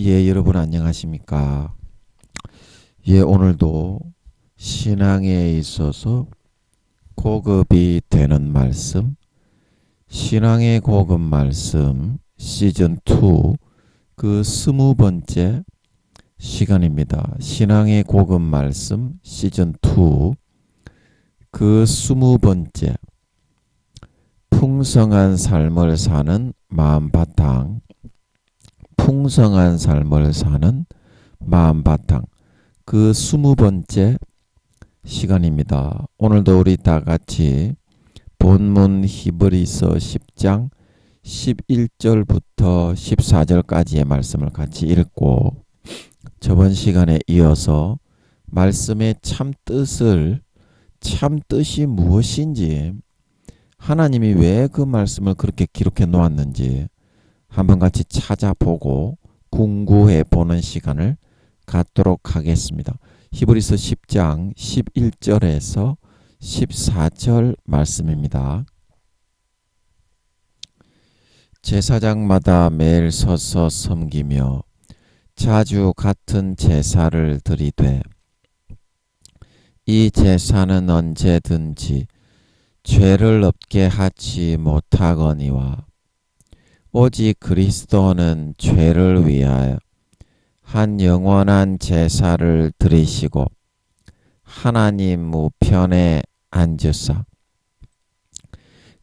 예, 여러분 안녕하십니까? 예, 오늘도 신앙에 있어서 고급이 되는 말씀, 신앙의 고급 말씀 시즌2 그 20번째 시간입니다. 신앙의 고급 말씀 시즌2 그 20번째 풍성한 삶을 사는 마음바탕, 풍성한 삶을 사는 마음바탕 그 20번째 시간입니다. 오늘도 우리 다 같이 본문 히브리서 10장 11절부터 14절까지의 말씀을 같이 읽고 저번 시간에 이어서 말씀의 참뜻이 무엇인지, 하나님이 왜 그 말씀을 그렇게 기록해 놓았는지 한번 같이 찾아보고 궁구해 보는 시간을 갖도록 하겠습니다. 히브리서 10장 11절에서 14절 말씀입니다. 제사장마다 매일 서서 섬기며 자주 같은 제사를 드리되 이 제사는 언제든지 죄를 없게 하지 못하거니와 오직 그리스도는 죄를 위하여 한 영원한 제사를 드리시고 하나님 우편에 앉으사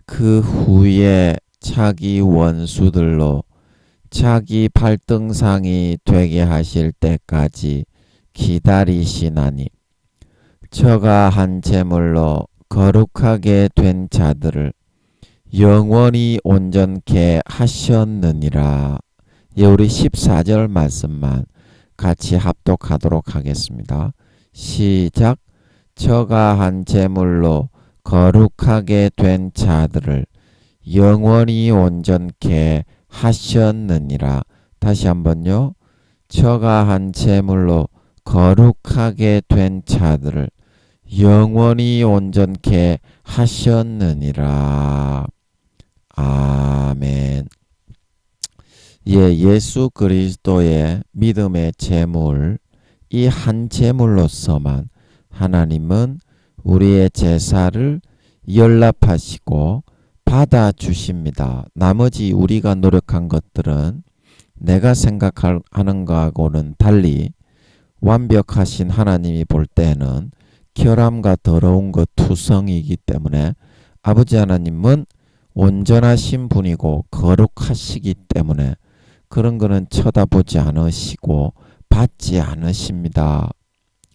그 후에 자기 원수들로 자기 발등상이 되게 하실 때까지 기다리시나니 저가 한 제물로 거룩하게 된 자들을 영원히 온전케 하셨느니라. 예, 우리 14절 말씀만 같이 합독하도록 하겠습니다. 시작. 저가 한 제물로 거룩하게 된 자들을 영원히 온전케 하셨느니라. 다시 한번요. 저가 한 제물로 거룩하게 된 자들을 영원히 온전케 하셨느니라. 아멘. 예, 예수 그리스도의 믿음의 제물, 이 한 제물로서만 하나님은 우리의 제사를 연락하시고 받아주십니다. 나머지 우리가 노력한 것들은 내가 생각하는 것하고는 달리 완벽하신 하나님이 볼 때는 결함과 더러운 것 투성이기 때문에 아버지 하나님은 온전하신 분이고 거룩하시기 때문에 그런 거는 쳐다보지 않으시고 받지 않으십니다.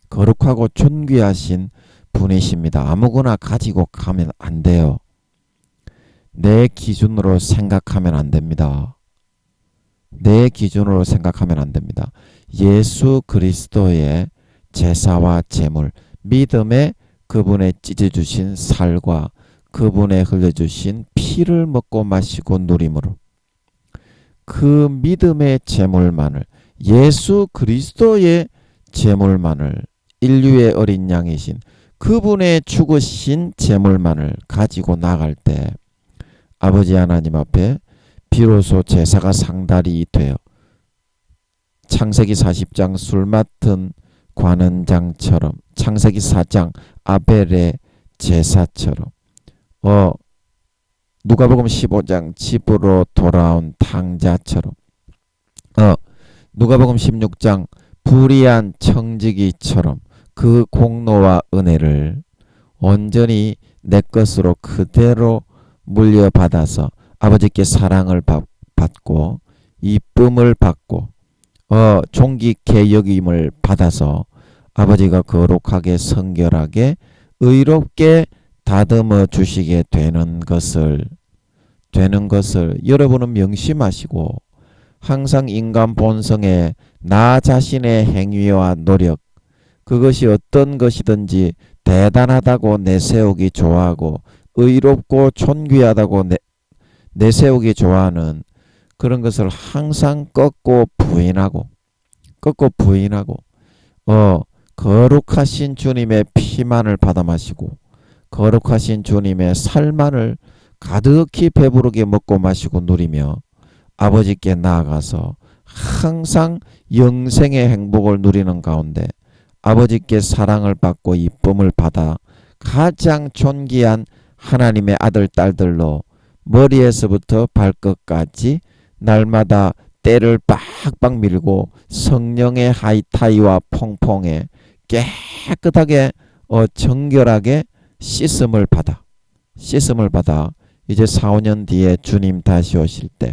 거룩하고 존귀하신 분이십니다. 아무거나 가지고 가면 안 돼요. 내 기준으로 생각하면 안 됩니다. 내 기준으로 생각하면 안 됩니다. 예수 그리스도의 제사와 제물, 믿음에 그분의 찢어주신 살과 그분의 흘려주신 피를 먹고 마시고 누림으로 그 믿음의 제물만을, 예수 그리스도의 제물만을, 인류의 어린 양이신 그분의 죽으신 제물만을 가지고 나갈 때 아버지 하나님 앞에 비로소 제사가 상달이 되어 창세기 40장 술 맡은 관원장처럼, 창세기 4장 아벨의 제사처럼, 누가복음 15장 집으로 돌아온 탕자처럼, 누가복음 16장 불의한 청지기처럼 그 공로와 은혜를 온전히 내 것으로 그대로 물려받아서 아버지께 사랑을 받고 이쁨을 받고 존귀케 여김을 받아서 아버지가 거룩하게 성결하게 의롭게 다듬어 주시게 되는 것을 여러분은 명심하시고 항상 인간 본성의 나 자신의 행위와 노력, 그것이 어떤 것이든지 대단하다고 내세우기 좋아하고 의롭고 존귀하다고 내세우기 좋아하는 그런 것을 항상 꺾고 부인하고 거룩하신 주님의 피만을 받아 마시고 거룩하신 주님의 살만을 가득히 배부르게 먹고 마시고 누리며 아버지께 나아가서 항상 영생의 행복을 누리는 가운데 아버지께 사랑을 받고 이쁨을 받아 가장 존귀한 하나님의 아들 딸들로 머리에서부터 발끝까지 날마다 때를 빡빡 밀고 성령의 하이타이와 퐁퐁에 깨끗하게 정결하게 씻음을 받아 이제 4, 5년 뒤에 주님 다시 오실 때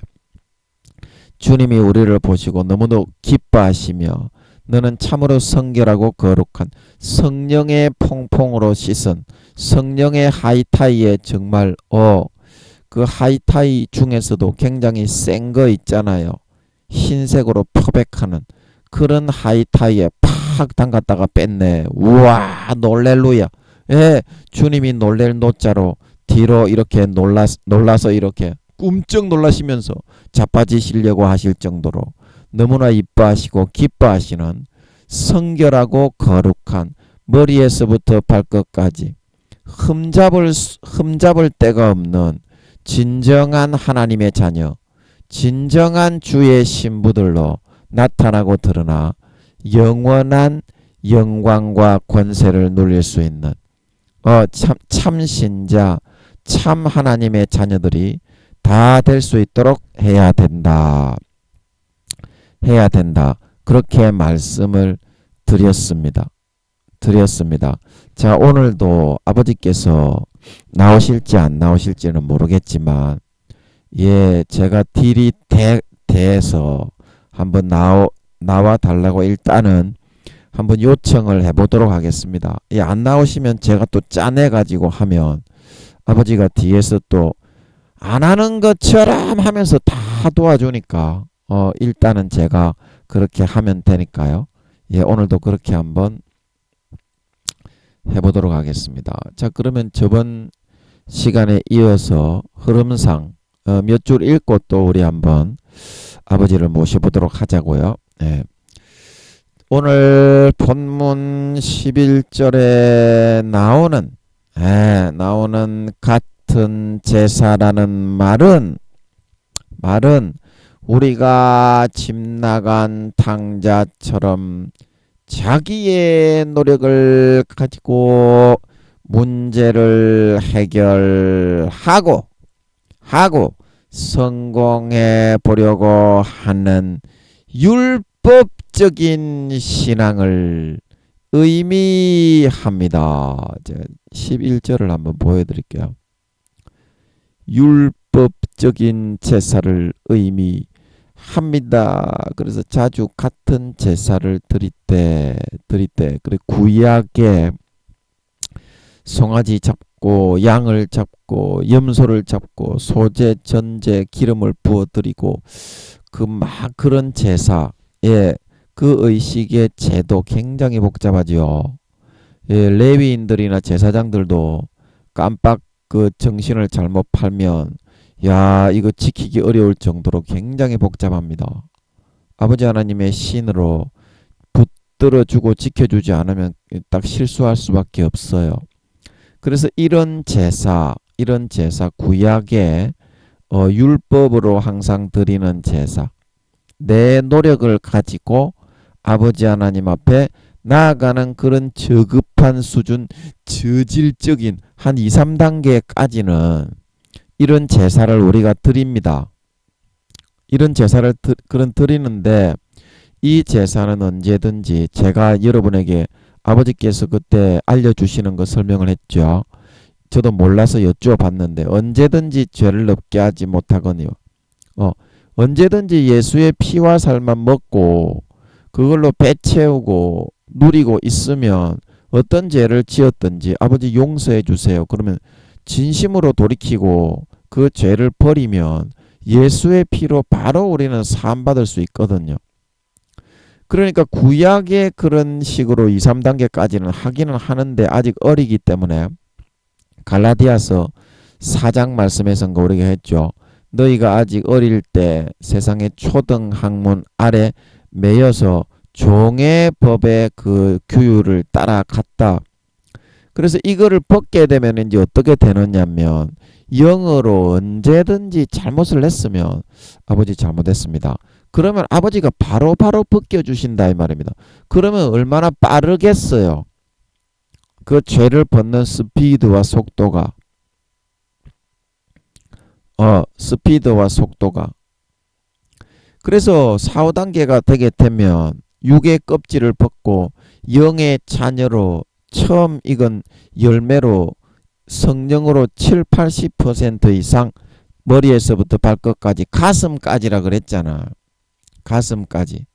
주님이 우리를 보시고 너무도 기뻐하시며 너는 참으로 성결하고 거룩한 성령의 퐁퐁으로 씻은 성령의 하이타이에 정말 그 하이타이 중에서도 굉장히 센 거 있잖아요. 흰색으로 표백하는 그런 하이타이에 팍 담갔다가 뺐네. 우와 놀렐루야. 예, 주님이 놀랄 노자로 뒤로 이렇게 놀라서 이렇게 끔쩍 놀라시면서 자빠지시려고 하실 정도로 너무나 이뻐하시고 기뻐하시는 성결하고 거룩한 머리에서부터 발끝까지 흠잡을 데가 없는 진정한 하나님의 자녀, 진정한 주의 신부들로 나타나고 드러나 영원한 영광과 권세를 누릴 수 있는 참 신자, 참 하나님의 자녀들이 다 될 수 있도록 해야 된다. 그렇게 말씀을 드렸습니다. 자, 오늘도 아버지께서 나오실지 안 나오실지는 모르겠지만 제가 딜이 대해서 한번 나와 달라고 일단은 한번 요청을 해보도록 하겠습니다. 안 나오시면 제가 또 짜내가지고 하면 아버지가 뒤에서 또 안 하는 것처럼 하면서 다 도와주니까 일단은 제가 그렇게 하면 되니까요. 오늘도 그렇게 한번 해보도록 하겠습니다. 자, 그러면 저번 시간에 이어서 흐름상 몇 줄 읽고 또 우리 한번 아버지를 모셔보도록 하자고요. 오늘 본문 11절에 나오는 같은 제사라는 말은 우리가 집 나간 당자처럼 자기의 노력을 가지고 문제를 해결하고 성공해 보려고 하는 율법적인 신앙을 의미합니다. 11절을 한번 보여드릴게요. 율법적인 제사를 의미합니다. 그래서 자주 같은 제사를 드릴 때 그리고 구약에 송아지 잡고 양을 잡고 염소를 잡고 소제 전제 기름을 부어 드리고 그런 제사 그 의식의 제도 굉장히 복잡하죠. 레위인들이나 제사장들도 깜빡 그 정신을 잘못 팔면 이거 지키기 어려울 정도로 굉장히 복잡합니다. 아버지 하나님의 신으로 붙들어주고 지켜주지 않으면 딱 실수할 수밖에 없어요. 그래서 이런 제사 구약의 율법으로 항상 드리는 제사, 내 노력을 가지고 아버지 하나님 앞에 나아가는 그런 저급한 수준, 저질적인 한 2, 3단계까지는 이런 제사를 우리가 드립니다. 이런 제사를 드리는데 이 제사는 언제든지 제가 여러분에게 아버지께서 그때 알려주시는 거 설명을 했죠. 저도 몰라서 여쭈어봤는데 언제든지 죄를 없게 하지 못하거니와 언제든지 예수의 피와 살만 먹고 그걸로 배 채우고 누리고 있으면 어떤 죄를 지었든지 아버지 용서해 주세요. 그러면 진심으로 돌이키고 그 죄를 버리면 예수의 피로 바로 우리는 사함받을 수 있거든요. 그러니까 구약의 그런 식으로 2, 3단계까지는 하기는 하는데 아직 어리기 때문에 갈라디아서 4장 말씀에서 우리가 했죠. 너희가 아직 어릴 때 세상의 초등 학문 아래 매여서 종의 법의 그 규율을 따라갔다. 그래서 이거를 벗게 되면 이제 어떻게 되느냐면 영어로 언제든지 잘못을 했으면 아버지 잘못했습니다. 그러면 아버지가 바로바로 벗겨주신다 이 말입니다. 그러면 얼마나 빠르겠어요. 그 죄를 벗는 스피드와 속도가. 스피드와 속도가. 그래서 4, 5단계가 되게 되면 육의 껍질을 벗고 영의 자녀로 처음 익은 열매로 성령으로 7, 80% 이상 머리에서부터 발끝까지 가슴까지라 그랬잖아. 가슴까지.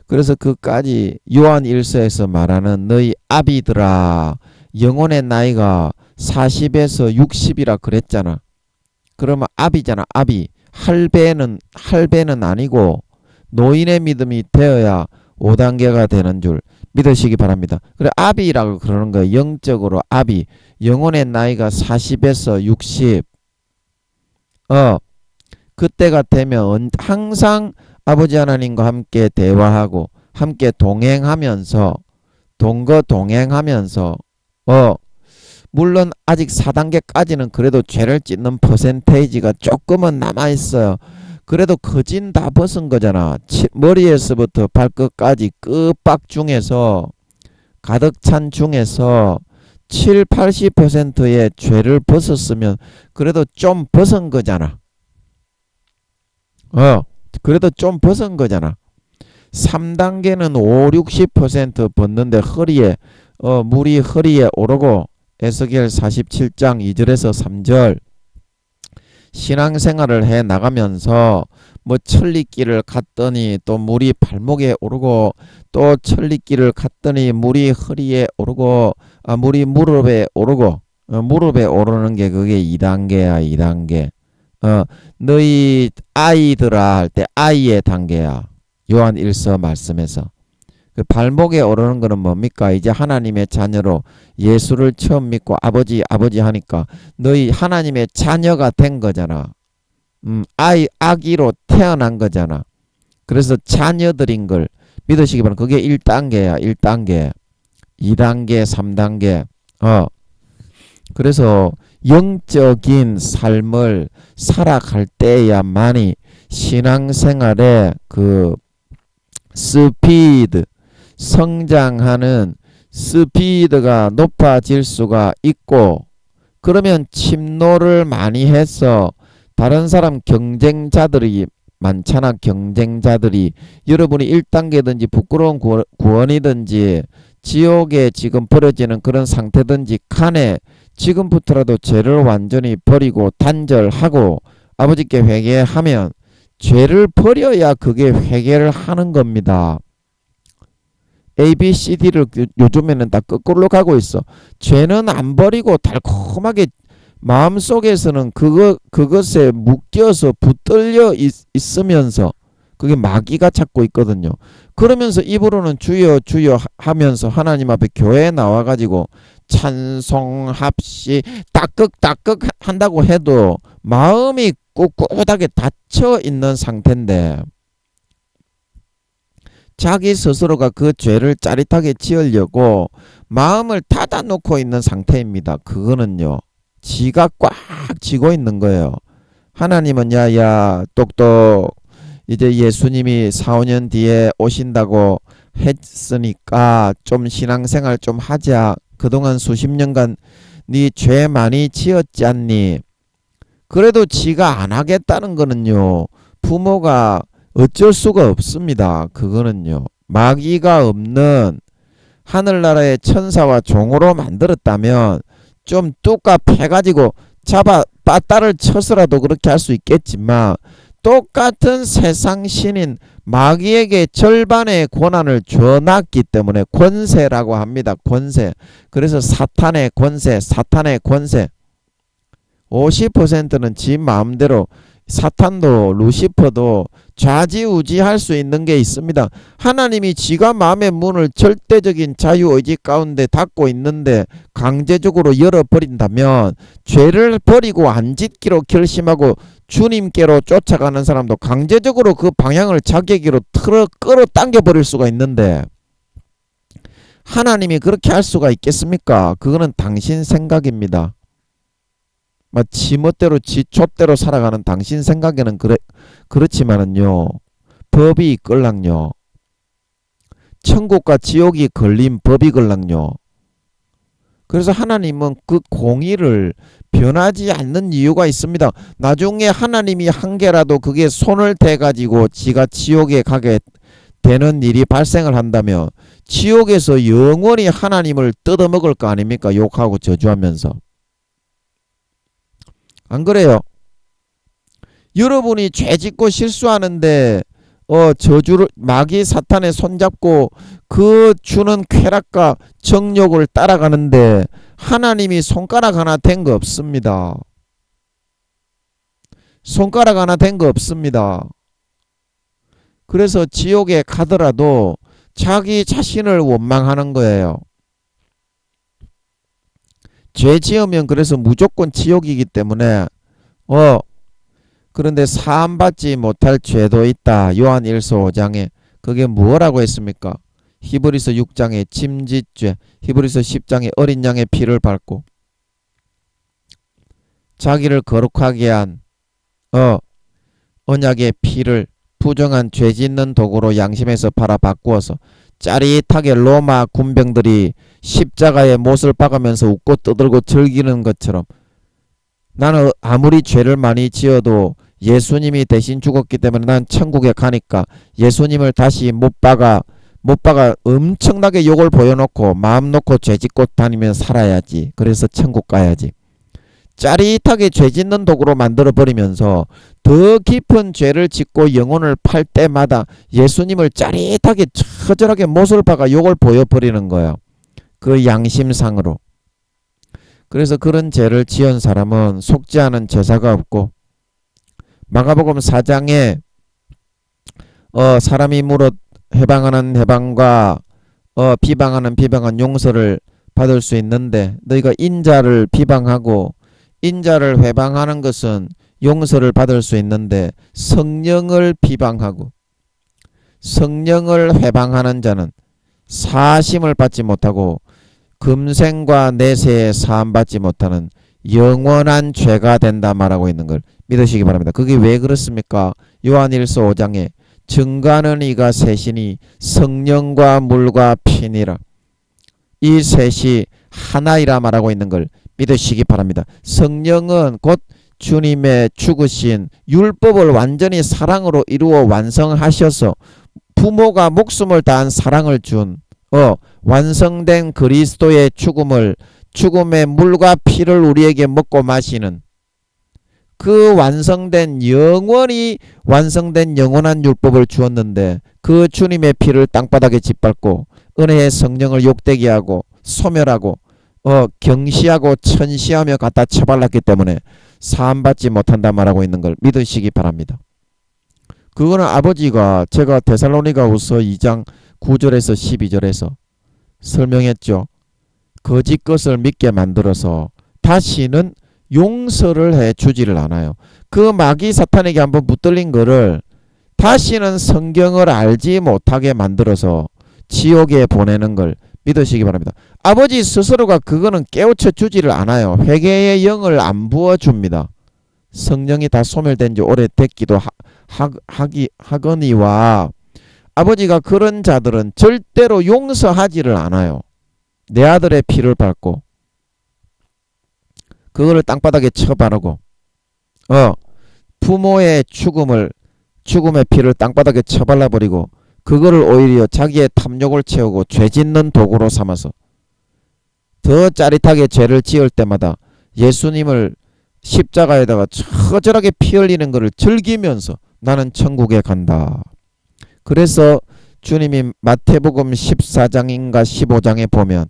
그래서 그까지 요한 1서에서 말하는 너희 아비들아 영혼의 나이가 40에서 60이라 그랬잖아. 그러면 아비잖아. 아비. 할배는 아니고 노인의 믿음이 되어야 5단계가 되는 줄 믿으시기 바랍니다. 그래 아비라고 그러는 거예요. 영적으로 아비. 영혼의 나이가 40에서 60. 그때가 되면 항상 아버지 하나님과 함께 대화하고 함께 동행하면서 동행하면서 물론 아직 4단계까지는 그래도 죄를 짓는 퍼센테이지가 조금은 남아있어요. 그래도 거진 다 벗은 거잖아. 머리에서부터 발끝까지 끝박 중에서 가득 찬 중에서 7, 80%의 죄를 벗었으면 그래도 좀 벗은 거잖아. 그래도 좀 벗은 거잖아. 3단계는 5, 60% 벗는데 허리에 물이 허리에 오르고 에스겔 47장 2절에서 3절 신앙생활을 해 나가면서 뭐 천리길을 갔더니 또 물이 발목에 오르고 또 천리길을 갔더니 물이 허리에 오르고 물이 무릎에 오르고 무릎에 오르는 게 그게 2단계야. 2단계. 너희 아이들아 할 때 아이의 단계야. 요한 1서 말씀에서. 그 발목에 오르는 거는 뭡니까? 이제 하나님의 자녀로 예수를 처음 믿고 아버지 하니까 너희 하나님의 자녀가 된 거잖아. 아기로 태어난 거잖아. 그래서 자녀들인 걸 믿으시기 바랍니다. 그게 1단계야. 1단계. 2단계, 3단계. 그래서 영적인 삶을 살아갈 때야만이 신앙생활의 그 스피드, 성장하는 스피드가 높아질 수가 있고, 그러면 침노를 많이 해서 다른 사람 경쟁자들이 많잖아. 경쟁자들이 여러분이 1단계든지 부끄러운 구원이든지 지옥에 지금 벌어지는 그런 상태든지 간에 지금부터라도 죄를 완전히 버리고 단절하고 아버지께 회개하면 죄를 버려야 그게 회개를 하는 겁니다. A, B, C, D를 요즘에는 다 거꾸로 가고 있어. 죄는 안 버리고 달콤하게 마음속에서는 그것에 묶여서 붙들려 있으면서 그게 마귀가 찾고 있거든요. 그러면서 입으로는 주여 주여 하면서 하나님 앞에 교회에 나와가지고 찬송 합시 따극따극 한다고 해도 마음이 꿋꿋하게 닫혀 있는 상태인데 자기 스스로가 그 죄를 짜릿하게 지으려고 마음을 닫아놓고 있는 상태입니다. 그거는요. 지가 꽉 쥐고 있는 거예요. 하나님은 야야 똑똑 이제 예수님이 4, 5년 뒤에 오신다고 했으니까 좀 신앙생활 좀 하자. 그동안 수십 년간 네 죄 많이 지었지 않니? 그래도 지가 안 하겠다는 거는요. 부모가 어쩔 수가 없습니다. 그거는요. 마귀가 없는 하늘나라의 천사와 종으로 만들었다면 좀 뚜까 패가지고 잡아 빠따를 쳐서라도 그렇게 할 수 있겠지만 똑같은 세상 신인 마귀에게 절반의 권한을 줘놨기 때문에 권세라고 합니다. 권세. 그래서 사탄의 권세 50%는 지 마음대로 사탄도 루시퍼도 좌지우지할 수 있는 게 있습니다. 하나님이 지가 마음의 문을 절대적인 자유의지 가운데 닫고 있는데 강제적으로 열어버린다면 죄를 버리고 안 짓기로 결심하고 주님께로 쫓아가는 사람도 강제적으로 그 방향을 자기에게로 끌어당겨 버릴 수가 있는데 하나님이 그렇게 할 수가 있겠습니까? 그거는 당신 생각입니다. 지멋대로 지초대로 살아가는 당신 생각에는 그렇지만은요, 법이 끌랑요. 천국과 지옥이 걸린 법이 걸랑요. 그래서 하나님은 그 공의를 변하지 않는 이유가 있습니다. 나중에 하나님이 한 개라도 그게 손을 대가지고 지가 지옥에 가게 되는 일이 발생을 한다면 지옥에서 영원히 하나님을 뜯어먹을 거 아닙니까? 욕하고 저주하면서. 안 그래요? 여러분이 죄 짓고 실수하는데 저주를 마귀 사탄의 손잡고 그 주는 쾌락과 정욕을 따라가는데 하나님이 손가락 하나 댄 거 없습니다. 손가락 하나 댄 거 없습니다. 그래서 지옥에 가더라도 자기 자신을 원망하는 거예요. 죄 지으면 그래서 무조건 지옥이기 때문에 그런데 사함받지 못할 죄도 있다. 요한 1서 5장에 그게 뭐라고 했습니까? 히브리서 6장에 침짓죄, 히브리서 10장에 어린 양의 피를 밟고 자기를 거룩하게 한 언약의 피를 부정한 죄 짓는 도구로 양심에서 팔아 바꾸어서 짜릿하게 로마 군병들이 십자가에 못을 박으면서 웃고 떠들고 즐기는 것처럼 나는 아무리 죄를 많이 지어도 예수님이 대신 죽었기 때문에 난 천국에 가니까 예수님을 다시 못 박아 엄청나게 욕을 보여놓고 마음 놓고 죄 짓고 다니면 살아야지. 그래서 천국 가야지. 짜릿하게 죄 짓는 도구로 만들어버리면서 더 깊은 죄를 짓고 영혼을 팔 때마다 예수님을 짜릿하게 처절하게 못을 박아 욕을 보여버리는 거예요. 그 양심상으로. 그래서 그런 죄를 지은 사람은 속지 않은 제사가 없고 마가복음 4장에 사람이 물어 해방하는 해방과 비방하는 비방은 용서를 받을 수 있는데 너희가 인자를 비방하고 인자를 회방하는 것은 용서를 받을 수 있는데 성령을 비방하고 성령을 회방하는 자는 사심을 받지 못하고 금생과 내세에 사함받지 못하는 영원한 죄가 된다 말하고 있는 걸 믿으시기 바랍니다. 그게 왜 그렇습니까? 요한일서 5장에 증거하는 이가 셋이니 성령과 물과 피니라. 이 셋이 하나이라 말하고 있는 걸 믿으시기 바랍니다. 성령은 곧 주님의 죽으신 율법을 완전히 사랑으로 이루어 완성하셔서 부모가 목숨을 다한 사랑을 준 완성된 그리스도의 죽음의 물과 피를 우리에게 먹고 마시는 그 영원히 완성된 영원한 율법을 주었는데 그 주님의 피를 땅바닥에 짓밟고 은혜의 성령을 욕되게 하고 소멸하고 경시하고 천시하며 갖다 처발랐기 때문에 사함받지 못한다 말하고 있는 걸 믿으시기 바랍니다. 그거는 아버지가 제가 데살로니가후서 2장 9절에서 12절에서 설명했죠. 거짓 것을 믿게 만들어서 다시는 용서를 해주지를 않아요. 그 마귀 사탄에게 한번 붙들린 거를 다시는 성경을 알지 못하게 만들어서 지옥에 보내는 걸 믿으시기 바랍니다. 아버지 스스로가 그거는 깨우쳐 주지를 않아요. 회개의 영을 안 부어줍니다. 성령이 다 소멸된 지 오래됐기도 하거니와 아버지가 그런 자들은 절대로 용서하지를 않아요. 내 아들의 피를 밟고 그거를 땅바닥에 쳐바르고 부모의 죽음의 피를 땅바닥에 쳐발라버리고 그거를 오히려 자기의 탐욕을 채우고 죄 짓는 도구로 삼아서 더 짜릿하게 죄를 지을 때마다 예수님을 십자가에다가 처절하게 피 흘리는 것을 즐기면서 나는 천국에 간다. 그래서 주님이 마태복음 14장인가 15장에 보면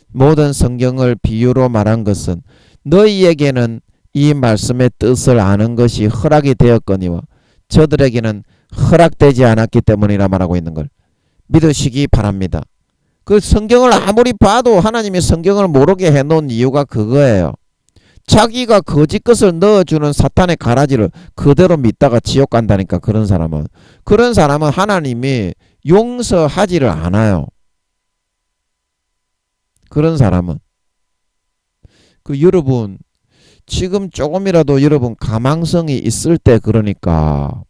모든 성경을 비유로 말한 것은 너희에게는 이 말씀의 뜻을 아는 것이 허락이 되었거니와 저들에게는 허락되지 않았기 때문이라 말하고 있는 걸 믿으시기 바랍니다. 그 성경을 아무리 봐도 하나님이 성경을 모르게 해놓은 이유가 그거예요. 자기가 거짓 것을 넣어주는 사탄의 가라지를 그대로 믿다가 지옥 간다니까. 그런 사람은 하나님이 용서하지를 않아요. 그런 사람은 여러분 지금 조금이라도 여러분 가망성이 있을 때 그러니까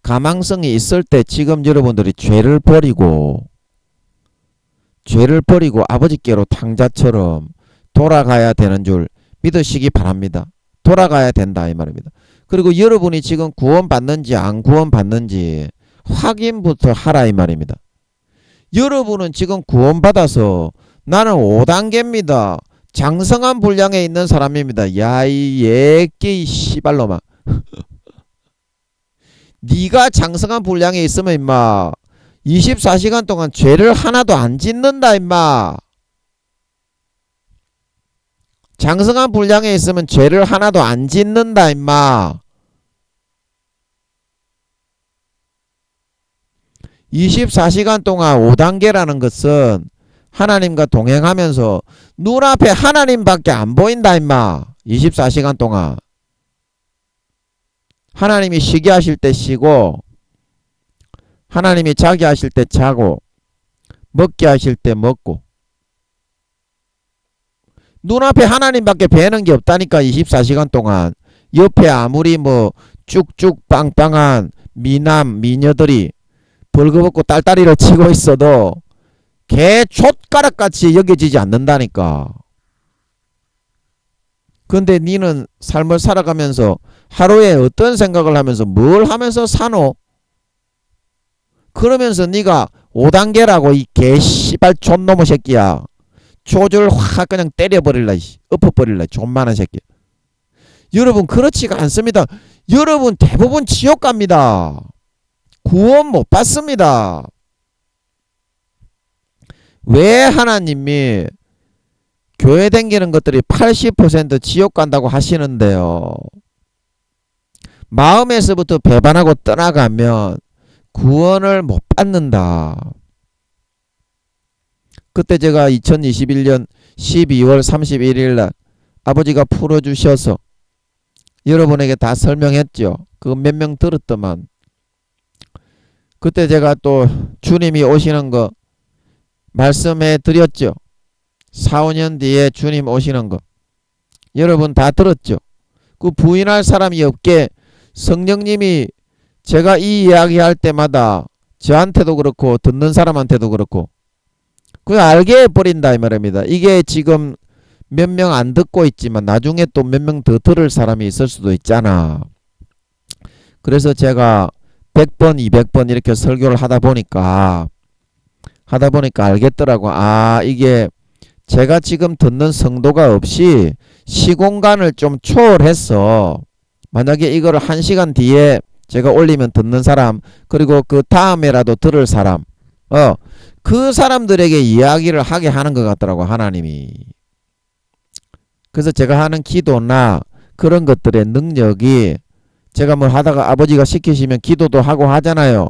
가망성이 있을 때 지금 여러분들이 죄를 버리고 아버지께로 탕자처럼 돌아가야 되는 줄 믿으시기 바랍니다. 돌아가야 된다 이 말입니다. 그리고 여러분이 지금 구원받는지 안 구원받는지 확인부터 하라 이 말입니다. 여러분은 지금 구원받아서 나는 5단계입니다. 장성한 분량에 있는 사람입니다. 야, 이 예끼 씨발놈아. 네가 장성한 분량에 있으면 임마 24시간 동안 죄를 하나도 안 짓는다 임마. 장성한 분량에 있으면 죄를 하나도 안 짓는다 임마. 24시간 동안 5단계라는 것은 하나님과 동행하면서 눈앞에 하나님밖에 안 보인다 임마. 24시간 동안 하나님이 쉬게 하실 때 쉬고 하나님이 자게 하실 때 자고 먹게 하실 때 먹고 눈앞에 하나님밖에 뵈는 게 없다니까. 24시간 동안 옆에 아무리 뭐 쭉쭉 빵빵한 미남 미녀들이 벌거벗고 딸다리를 치고 있어도 개 촛가락같이 여겨지지 않는다니까. 근데 니는 삶을 살아가면서 하루에 어떤 생각을 하면서 뭘 하면서 사노? 그러면서 니가 5단계라고 이 개씨발 촌놈의 새끼야. 조절 확 그냥 때려버릴라, 엎어버릴라, 존만한 새끼. 여러분 그렇지가 않습니다. 여러분 대부분 지옥 갑니다. 구원 못 받습니다. 왜 하나님이 교회 다니는 것들이 80% 지옥 간다고 하시는데요. 마음에서부터 배반하고 떠나가면 구원을 못 받는다. 그때 제가 2021년 12월 31일 날 아버지가 풀어주셔서 여러분에게 다 설명했죠. 그거 몇 명 들었더만. 그때 제가 또 주님이 오시는 거 말씀해 드렸죠. 4, 5년 뒤에 주님 오시는 거 여러분 다 들었죠. 그 부인할 사람이 없게 성령님이 제가 이 이야기 할 때마다 저한테도 그렇고 듣는 사람한테도 그렇고 그 알게 해버린다 이 말입니다. 이게 지금 몇 명 안 듣고 있지만 나중에 또 몇 명 더 들을 사람이 있을 수도 있잖아. 그래서 제가 100번 200번 이렇게 설교를 하다 보니까 알겠더라고. 아, 이게 제가 지금 듣는 성도가 없이 시공간을 좀 초월해서 만약에 이거를 1시간 뒤에 제가 올리면 듣는 사람 그리고 그 다음에라도 들을 사람 그 사람들에게 이야기를 하게 하는 것 같더라고 하나님이. 그래서 제가 하는 기도나 그런 것들의 능력이 제가 뭘 하다가 아버지가 시키시면 기도도 하고 하잖아요.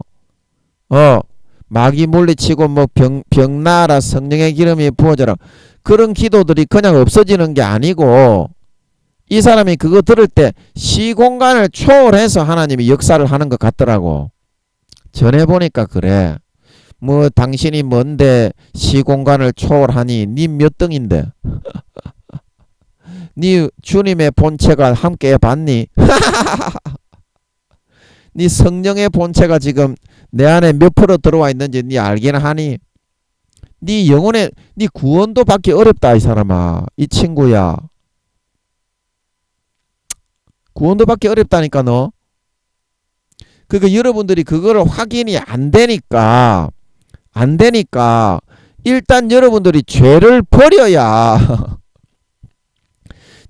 마귀 물리치고 뭐 병 나아라 성령의 기름이 부어져라 그런 기도들이 그냥 없어지는 게 아니고 이 사람이 그거 들을 때 시공간을 초월해서 하나님이 역사를 하는 것 같더라고. 전해보니까 그래. 뭐 당신이 뭔데 시공간을 초월하니 니 몇 등인데 니 주님의 본체가 함께 봤니? 니 성령의 본체가 지금 내 안에 몇 프로 들어와 있는지 니 알긴 하니? 니 영혼의 니 구원도 받기 어렵다 이 사람아. 이 친구야. 구원도 받기 어렵다니까 너. 그러니까 여러분들이 그거를 확인이 안 되니까 일단 여러분들이 죄를 버려야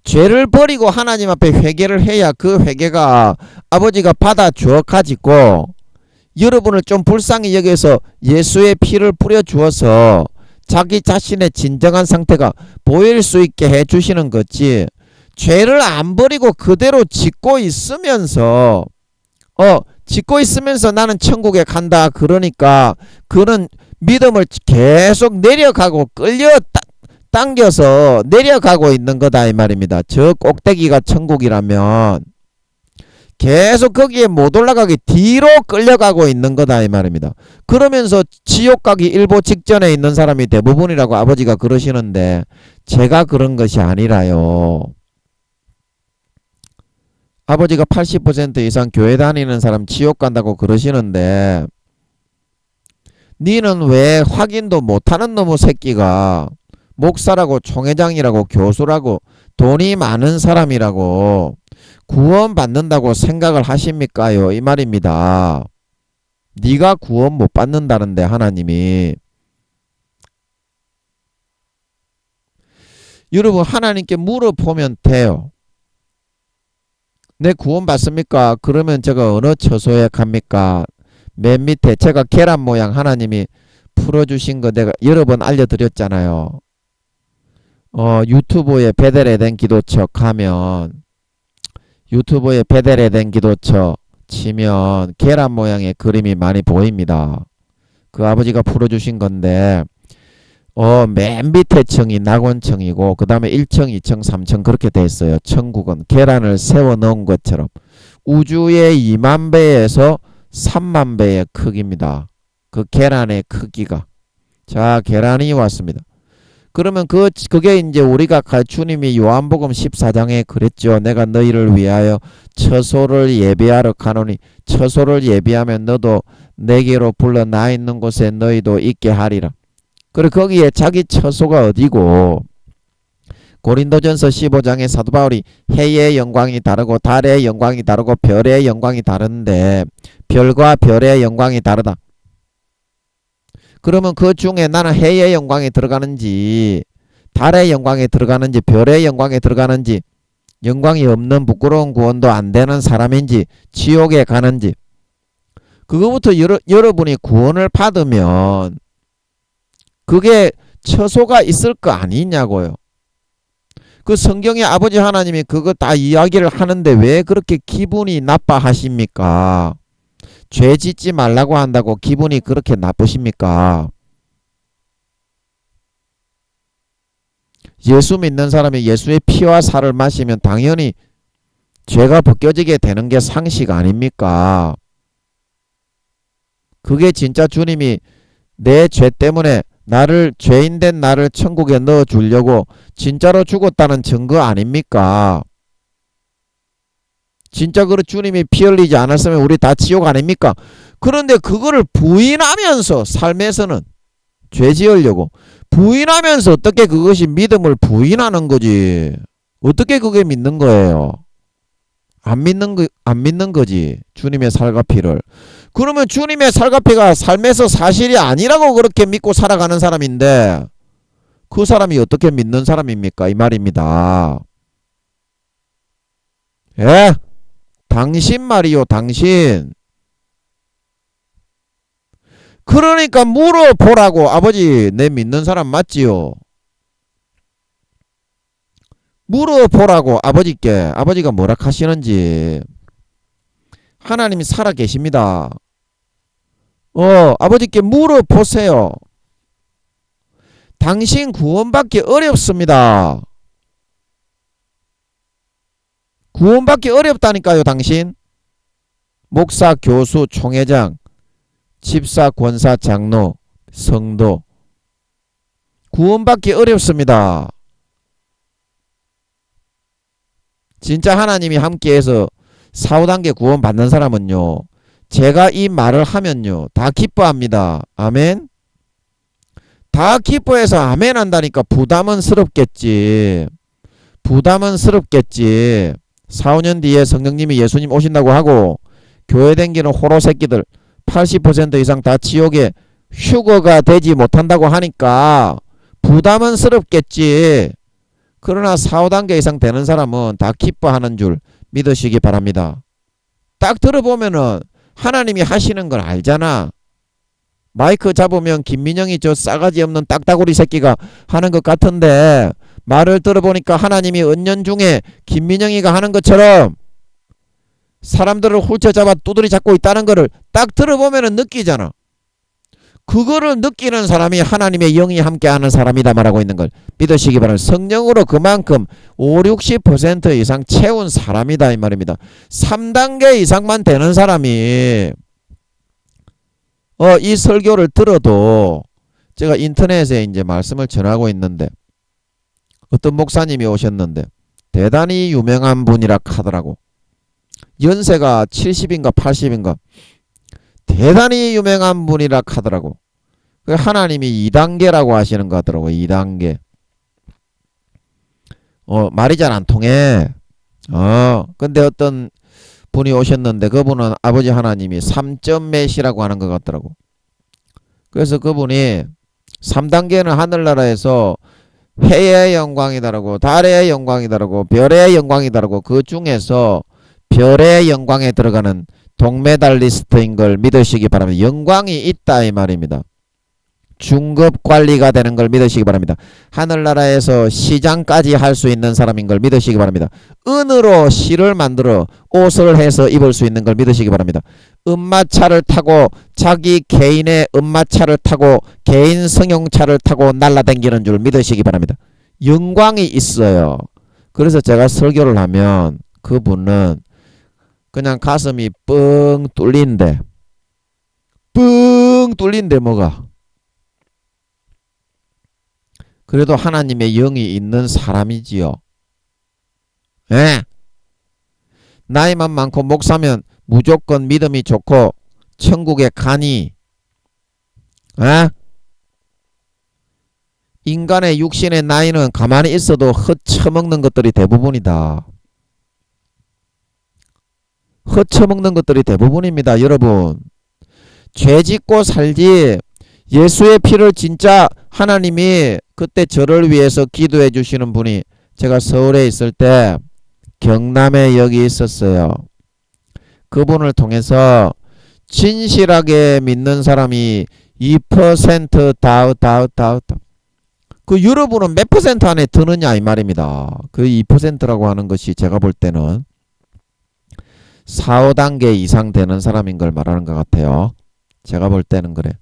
죄를 버리고 하나님 앞에 회개를 해야 그 회개가 아버지가 받아주어 가지고 여러분을 좀 불쌍히 여겨서 예수의 피를 뿌려 주어서 자기 자신의 진정한 상태가 보일 수 있게 해 주시는 거지. 죄를 안 버리고 그대로 짓고 있으면서 나는 천국에 간다 그러니까 그는 믿음을 계속 내려가고 당겨서 내려가고 있는 거다 이 말입니다. 저 꼭대기가 천국이라면 계속 거기에 못 올라가게 뒤로 끌려가고 있는 거다 이 말입니다. 그러면서 지옥 가기 일보 직전에 있는 사람이 대부분이라고 아버지가 그러시는데 제가 그런 것이 아니라요. 아버지가 80% 이상 교회 다니는 사람 지옥 간다고 그러시는데 니는 왜 확인도 못하는 놈의 새끼가 목사라고 총회장이라고 교수라고 돈이 많은 사람이라고 구원 받는다고 생각을 하십니까요? 이 말입니다. 네가 구원 못 받는다는데 하나님이. 여러분 하나님께 물어보면 돼요. 내 구원 받습니까? 그러면 제가 어느 처소에 갑니까? 맨 밑에 제가 계란 모양 하나님이 풀어주신 거 내가 여러 번 알려드렸잖아요. 유튜브에 베델에덴 기도처 가면 유튜브에 베델에덴 기도처 치면 계란 모양의 그림이 많이 보입니다. 그 아버지가 풀어주신 건데 맨 밑에 층이 낙원층이고 그 다음에 1층, 2층, 3층 그렇게 돼 있어요. 천국은 계란을 세워 넣은 것처럼 우주의 2만 배에서 3만 배의 크기입니다. 그 계란의 크기가. 자, 계란이 왔습니다. 그러면 그게 이제 우리가 주님이 요한복음 14장에 그랬죠. 내가 너희를 위하여 처소를 예비하러 가노니 처소를 예비하면 너도 내게로 불러 나 있는 곳에 너희도 있게 하리라. 그리고 거기에 자기 처소가 어디고 고린도전서 15장에 사도 바울이 해의 영광이 다르고 달의 영광이 다르고 별의 영광이 다른데 별과 별의 영광이 다르다. 그러면 그 중에 나는 해의 영광에 들어가는지 달의 영광에 들어가는지 별의 영광에 들어가는지 영광이 없는 부끄러운 구원도 안 되는 사람인지 지옥에 가는지 그거부터 여러분이 구원을 받으면 그게 처소가 있을 거 아니냐고요. 그 성경에 아버지 하나님이 그거 다 이야기를 하는데 왜 그렇게 기분이 나빠하십니까? 죄 짓지 말라고 한다고 기분이 그렇게 나쁘십니까? 예수 믿는 사람이 예수의 피와 살을 마시면 당연히 죄가 벗겨지게 되는 게 상식 아닙니까? 그게 진짜 주님이 내 죄 때문에 죄인된 나를 천국에 넣어주려고 진짜로 죽었다는 증거 아닙니까? 진짜 주님이 피 흘리지 않았으면 우리 다 지옥 아닙니까? 그런데 그거를 부인하면서 삶에서는 죄 지으려고 부인하면서 어떻게 그것이 믿음을 부인하는 거지? 어떻게 그게 믿는 거예요? 안 믿는 거지. 주님의 살과 피를. 그러면 주님의 살과 피가 삶에서 사실이 아니라고 그렇게 믿고 살아가는 사람인데 그 사람이 어떻게 믿는 사람입니까? 이 말입니다. 예? 당신 말이요, 당신. 그러니까 물어보라고. 아버지, 내 믿는 사람 맞지요? 물어보라고 아버지께. 아버지가 뭐라 하시는지. 하나님이 살아 계십니다. 아버지께 물어보세요. 당신 구원받기 어렵습니다. 구원받기 어렵다니까요, 당신. 목사, 교수, 총회장, 집사, 권사, 장로, 성도. 구원받기 어렵습니다. 진짜 하나님이 함께해서 4, 5단계 구원 받는 사람은요. 제가 이 말을 하면요. 다 기뻐합니다. 아멘. 다 기뻐해서 아멘 한다니까 부담은스럽겠지. 4, 5년 뒤에 성령님이 예수님 오신다고 하고 교회 댕기는 호로 새끼들 80% 이상 다 지옥에 휴거가 되지 못한다고 하니까 부담은스럽겠지. 그러나 4, 5단계 이상 되는 사람은 다 기뻐하는 줄 믿으시기 바랍니다. 딱 들어보면은 하나님이 하시는 걸 알잖아. 마이크 잡으면 김민영이 저 싸가지 없는 딱따구리 새끼가 하는 것 같은데 말을 들어보니까 하나님이 은연중에 김민영이가 하는 것처럼 사람들을 훑쳐잡아 두드리 잡고 있다는 거를 딱 들어보면은 느끼잖아. 그거를 느끼는 사람이 하나님의 영이 함께하는 사람이다 말하고 있는 걸 믿으시기 바랍니다. 성령으로 그만큼 5, 60% 이상 채운 사람이다 이 말입니다. 3단계 이상만 되는 사람이 이 설교를 들어도 제가 인터넷에 이제 말씀을 전하고 있는데 어떤 목사님이 오셨는데 대단히 유명한 분이라 하더라고. 연세가 70인가 80인가 대단히 유명한 분이라 하더라고. 그 하나님이 2단계라고 하시는 것 같더라고. 2단계. 말이 잘 안 통해. 근데 어떤 분이 오셨는데 그분은 아버지 하나님이 3점 몇이라고 하는 것 같더라고. 그래서 그분이 3단계는 하늘나라에서 해의 영광이다라고, 달의 영광이다라고, 별의 영광이다라고, 그 중에서 별의 영광에 들어가는 동메달리스트인 걸 믿으시기 바랍니다. 영광이 있다 이 말입니다. 중급 관리가 되는 걸 믿으시기 바랍니다. 하늘나라에서 시장까지 할 수 있는 사람인 걸 믿으시기 바랍니다. 은으로 실을 만들어 옷을 해서 입을 수 있는 걸 믿으시기 바랍니다. 은마차를 타고 자기 개인의 은마차를 타고 개인 승용차를 타고 날아다니는 줄 믿으시기 바랍니다. 영광이 있어요. 그래서 제가 설교를 하면 그분은 그냥 가슴이 뻥 뚫린데 뭐가 그래도 하나님의 영이 있는 사람이지요. 예. 나이만 많고 목사면 무조건 믿음이 좋고 천국에 가니. 예? 인간의 육신의 나이는 가만히 있어도 헛처먹는 것들이 대부분이다. 헛처먹는 것들이 대부분입니다. 여러분. 죄 짓고 살지 예수의 피를 진짜 하나님이 그때 저를 위해서 기도해 주시는 분이 제가 서울에 있을 때 경남에 여기 있었어요. 그분을 통해서 진실하게 믿는 사람이 2% 다우 그 여러분은 몇 퍼센트 안에 드느냐 이 말입니다. 그 2%라고 하는 것이 제가 볼 때는 4, 5단계 이상 되는 사람인 걸 말하는 것 같아요. 제가 볼 때는 그래.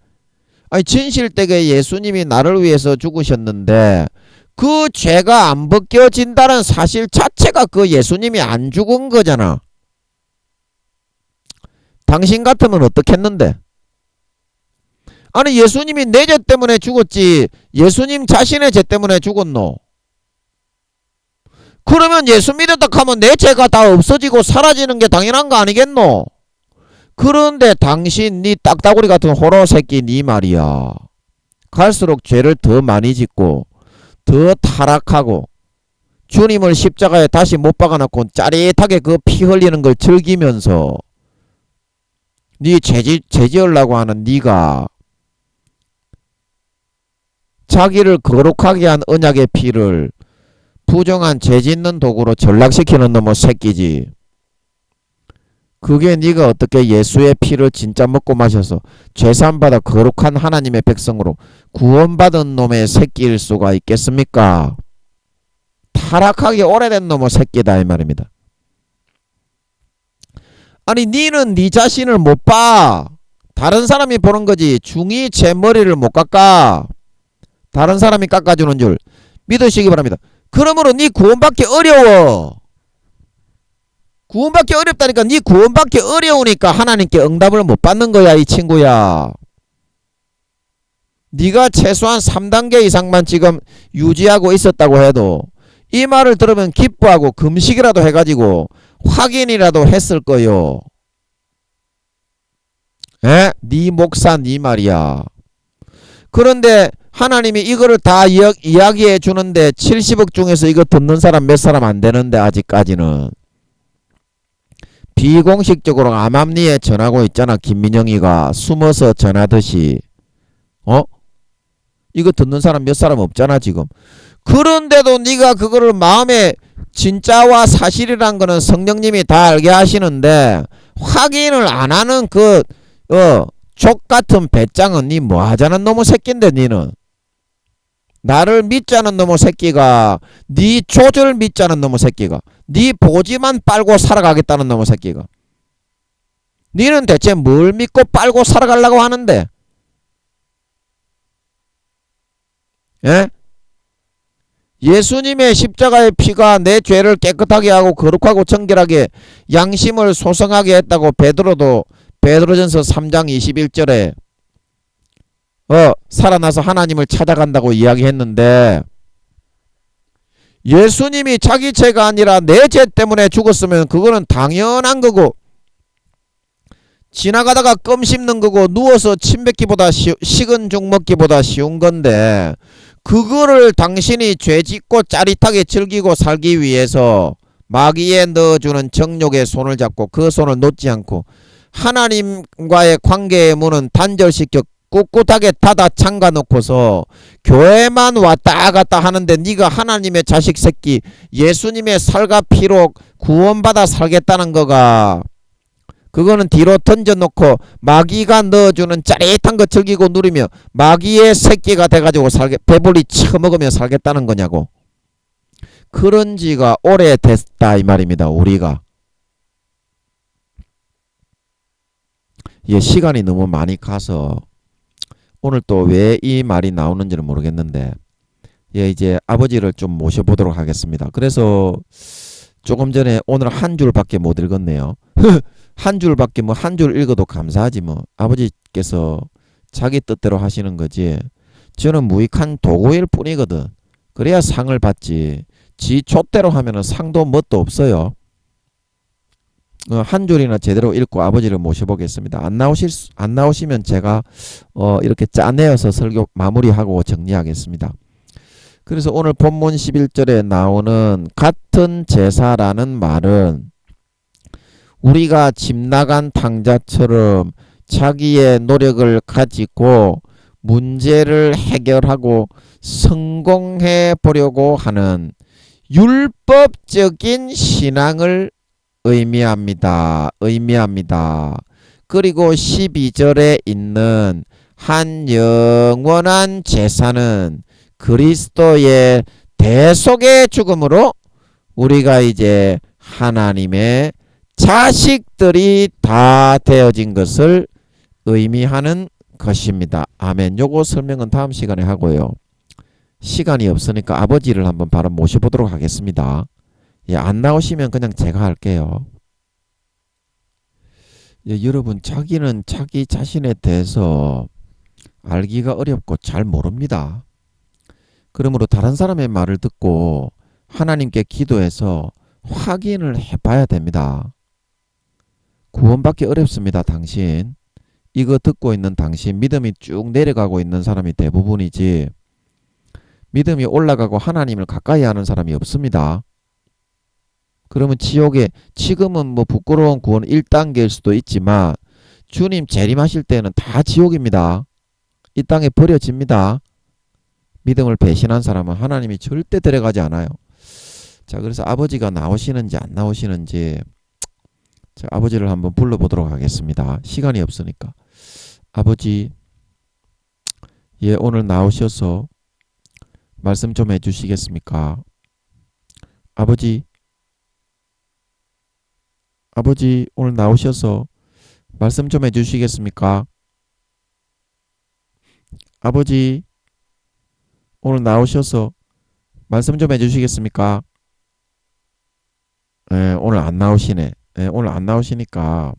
아니 진실되게 예수님이 나를 위해서 죽으셨는데 그 죄가 안 벗겨진다는 사실 자체가 그 예수님이 안 죽은 거잖아. 당신 같으면 어떻겠는데? 아니 예수님이 내 죄 때문에 죽었지 예수님 자신의 죄 때문에 죽었노? 그러면 예수 믿었다 하면 내 죄가 다 없어지고 사라지는 게 당연한 거 아니겠노? 그런데 당신 니 딱따구리 같은 호러 새끼 니 말이야. 갈수록 죄를 더 많이 짓고 더 타락하고 주님을 십자가에 다시 못 박아놓고 짜릿하게 그 피 흘리는 걸 즐기면서 니 죄지으려고 하는 니가 자기를 거룩하게 한 언약의 피를 부정한 죄짓는 도구로 전락시키는 놈의 새끼지. 그게 네가 어떻게 예수의 피를 진짜 먹고 마셔서 죄사함받아 거룩한 하나님의 백성으로 구원받은 놈의 새끼일 수가 있겠습니까? 타락하게 오래된 놈의 새끼다 이 말입니다. 아니 니는 네 자신을 못 봐. 다른 사람이 보는 거지. 중이 제 머리를 못 깎아. 다른 사람이 깎아주는 줄 믿으시기 바랍니다. 그러므로 네 구원받기 어려워. 구원받기 어렵다니까. 네 구원받기 어려우니까 하나님께 응답을 못 받는 거야 이 친구야. 네가 최소한 3단계 이상만 지금 유지하고 있었다고 해도 이 말을 들으면 기뻐하고 금식이라도 해가지고 확인이라도 했을 거요. 에? 네 목사 네 말이야. 그런데 하나님이 이거를 다 이야기해 주는데 70억 중에서 이거 듣는 사람 몇 사람 안 되는데 아직까지는 비공식적으로 암암리에 전하고 있잖아. 김민영이가 숨어서 전하듯이. 이거 듣는 사람 몇 사람 없잖아 지금. 그런데도 네가 그거를 마음에 진짜와 사실이란 거는 성령님이 다 알게 하시는데 확인을 안 하는 그 족같은 배짱은 니 뭐하자는 놈의 새끼인데 니는. 나를 믿자는 놈의 새끼가 네 조절 믿자는 놈의 새끼가 네 보지만 빨고 살아가겠다는 놈의 새끼가 니는 대체 뭘 믿고 빨고 살아가려고 하는데? 예? 예수님의 십자가의 피가 내 죄를 깨끗하게 하고 거룩하고 정결하게 양심을 소성하게 했다고 베드로전서 3장 21절에 살아나서 하나님을 찾아간다고 이야기했는데 예수님이 자기 죄가 아니라 내 죄 때문에 죽었으면 그거는 당연한 거고, 지나가다가 껌 씹는 거고, 누워서 침 뱉기보다 식은 죽 먹기보다 쉬운 건데, 그거를 당신이 죄 짓고 짜릿하게 즐기고 살기 위해서 마귀에 넣어주는 정욕의 손을 잡고 그 손을 놓지 않고 하나님과의 관계의 문은 단절시켜 꿋꿋하게 닫아 잠가 놓고서 교회만 왔다 갔다 하는데, 네가 하나님의 자식 새끼 예수님의 살과 피로 구원받아 살겠다는 거가, 그거는 뒤로 던져놓고 마귀가 넣어주는 짜릿한 거 즐기고 누리며 마귀의 새끼가 돼가지고 배불리 처먹으며 살겠다는 거냐고. 그런 지가 오래됐다 이 말입니다. 우리가. 예, 시간이 너무 많이 가서 오늘 또 왜 이 말이 나오는지는 모르겠는데, 예, 이제 아버지를 좀 모셔보도록 하겠습니다. 그래서 조금 전에 오늘 한 줄밖에 못 읽었네요. 한 줄밖에, 뭐 한 줄 읽어도 감사하지 뭐. 아버지께서 자기 뜻대로 하시는 거지. 저는 무익한 도구일 뿐이거든. 그래야 상을 받지. 지 촛대로 하면은 상도 뭣도 없어요. 한 줄이나 제대로 읽고 아버지를 모셔보겠습니다. 안 나오시면 제가 이렇게 짜내어서 설교 마무리하고 정리하겠습니다. 그래서 오늘 본문 11절에 나오는 같은 제사라는 말은, 우리가 집 나간 탕자처럼 자기의 노력을 가지고 문제를 해결하고 성공해 보려고 하는 율법적인 신앙을 의미합니다. 그리고 12절에 있는 한 영원한 제사는 그리스도의 대속의 죽음으로 우리가 이제 하나님의 자식들이 다 되어진 것을 의미하는 것입니다. 아멘. 요거 설명은 다음 시간에 하고요. 시간이 없으니까 아버지를 한번 바로 모셔보도록 하겠습니다. 예, 안 나오시면 그냥 제가 할게요. 예, 여러분, 자기는 자기 자신에 대해서 알기가 어렵고 잘 모릅니다. 그러므로 다른 사람의 말을 듣고 하나님께 기도해서 확인을 해봐야 됩니다. 구원받기 어렵습니다. 당신, 이거 듣고 있는 당신, 믿음이 쭉 내려가고 있는 사람이 대부분이지, 믿음이 올라가고 하나님을 가까이 하는 사람이 없습니다. 그러면 지옥에, 지금은 뭐 부끄러운 구원 1단계일 수도 있지만 주님 재림하실 때는 다 지옥입니다. 이 땅에 버려집니다. 믿음을 배신한 사람은 하나님이 절대 데려가지 않아요. 자, 그래서 아버지가 나오시는지 안 나오시는지 제가 아버지를 한번 불러보도록 하겠습니다. 시간이 없으니까. 아버지, 예, 오늘 나오셔서 말씀 좀 해주시겠습니까? 아버지, 오늘 나오셔서 말씀 좀 해주시겠습니까? 아버지, 오늘 나오셔서 말씀 좀 해주시겠습니까? 예, 오늘 안 나오시네. 예, 오늘 안 나오시니까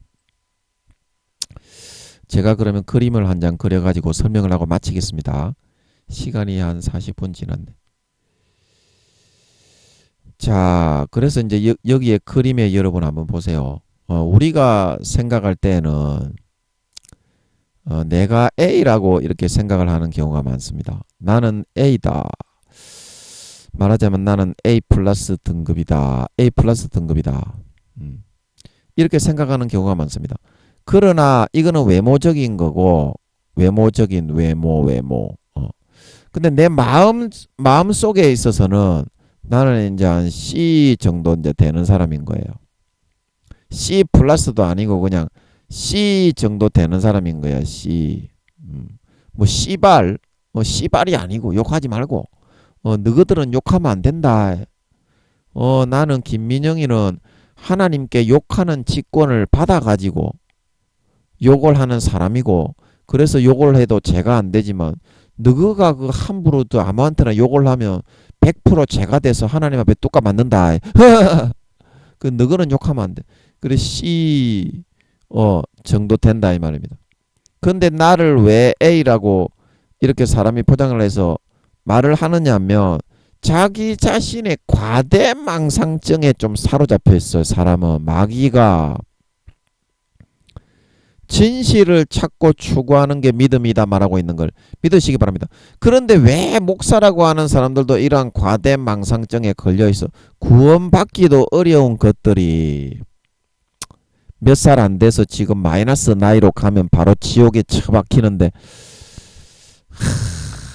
제가 그러면 그림을 한 장 그려가지고 설명을 하고 마치겠습니다. 시간이 한 40분 지났네. 자, 그래서 이제 여기에 그림에 여러분 한번 보세요. 우리가 생각할 때는 내가 A라고 이렇게 생각을 하는 경우가 많습니다. 나는 A다. 말하자면 나는 A 플러스 등급이다. A 플러스 등급이다. 이렇게 생각하는 경우가 많습니다. 그러나 이거는 외모적인 거고, 외모적인 외모. 근데 내 마음 속에 있어서는 나는 이제 한 C 정도 이제 되는 사람인 거예요. C 플러스도 아니고 그냥 C 정도 되는 사람인 거야. C. 뭐 C발, C발이 아니고 욕하지 말고. 너희들은 욕하면 안 된다. 나는 김민영이는 하나님께 욕하는 직권을 받아가지고 욕을 하는 사람이고, 그래서 욕을 해도 죄가 안 되지만 너희가 그 함부로 또 아무한테나 욕을 하면 100% 죄가 돼서 하나님 앞에 뚝까 맞는다. 그 너희는 욕하면 안 돼. 그래 C 정도 된다 이 말입니다. 근데 나를 왜 A라고 이렇게 사람이 포장을 해서 말을 하느냐 하면, 자기 자신의 과대망상증에 좀 사로잡혀 있어요. 사람은 마귀가 진실을 찾고 추구하는 게 믿음이다 말하고 있는 걸 믿으시기 바랍니다. 그런데 왜 목사라고 하는 사람들도 이러한 과대망상증에 걸려 있어? 구원받기도 어려운 것들이 몇 살 안 돼서 지금 마이너스 나이로 가면 바로 지옥에 처박히는데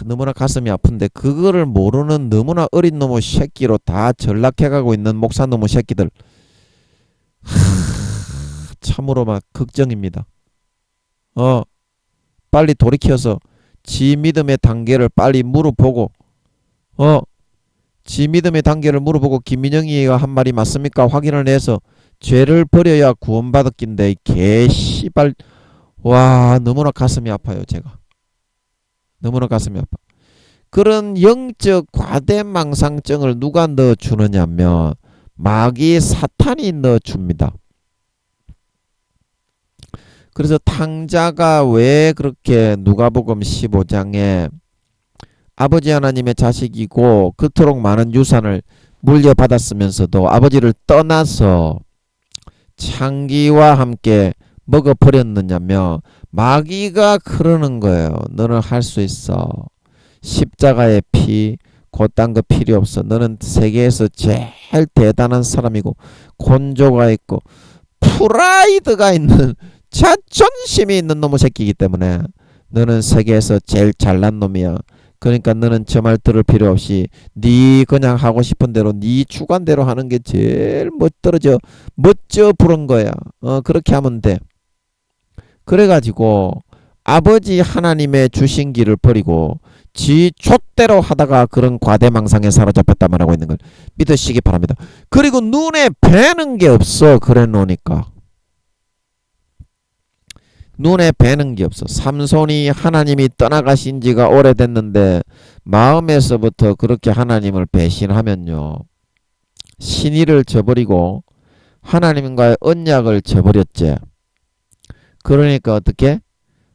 너무나 가슴이 아픈데 그거를 모르는 너무나 어린 놈의 새끼로 다 전락해가고 있는 목사 놈의 새끼들 참으로 막 걱정입니다. 빨리 돌이켜서 지 믿음의 단계를 빨리 물어보고 지 믿음의 단계를 물어보고 김민영이가 한 말이 맞습니까? 확인을 해서 죄를 버려야 구원받을 낀데 개씨발 와 너무나 가슴이 아파요. 제가 너무나 가슴이 아파. 그런 영적 과대망상증을 누가 넣어주느냐면 마귀 사탄이 넣어줍니다. 그래서 탕자가 왜 그렇게 누가복음 15장에 아버지 하나님의 자식이고 그토록 많은 유산을 물려받았으면서도 아버지를 떠나서 창기와 함께 먹어버렸느냐며 마귀가 그러는 거예요. 너는 할 수 있어. 십자가의 피 그딴 거 필요 없어. 너는 세계에서 제일 대단한 사람이고 곤조가 있고 프라이드가 있는 자존심이 있는 놈의 새끼이기 때문에 너는 세계에서 제일 잘난 놈이야. 그러니까 너는 저 말 들을 필요 없이 네 그냥 하고 싶은 대로 네 주관대로 하는 게 제일 멋져 부른 거야. 그렇게 하면 돼. 그래가지고 아버지 하나님의 주신 길을 버리고 지 촛대로 하다가 그런 과대망상에 사로잡혔단 말하고 있는 걸 믿으시기 바랍니다. 그리고 눈에 뵈는 게 없어. 그래 놓으니까 눈에 뵈는 게 없어. 삼손이 하나님이 떠나가신 지가 오래됐는데 마음에서부터 그렇게 하나님을 배신하면요 신의를 저버리고 하나님과의 언약을 저버렸지. 그러니까 어떻게?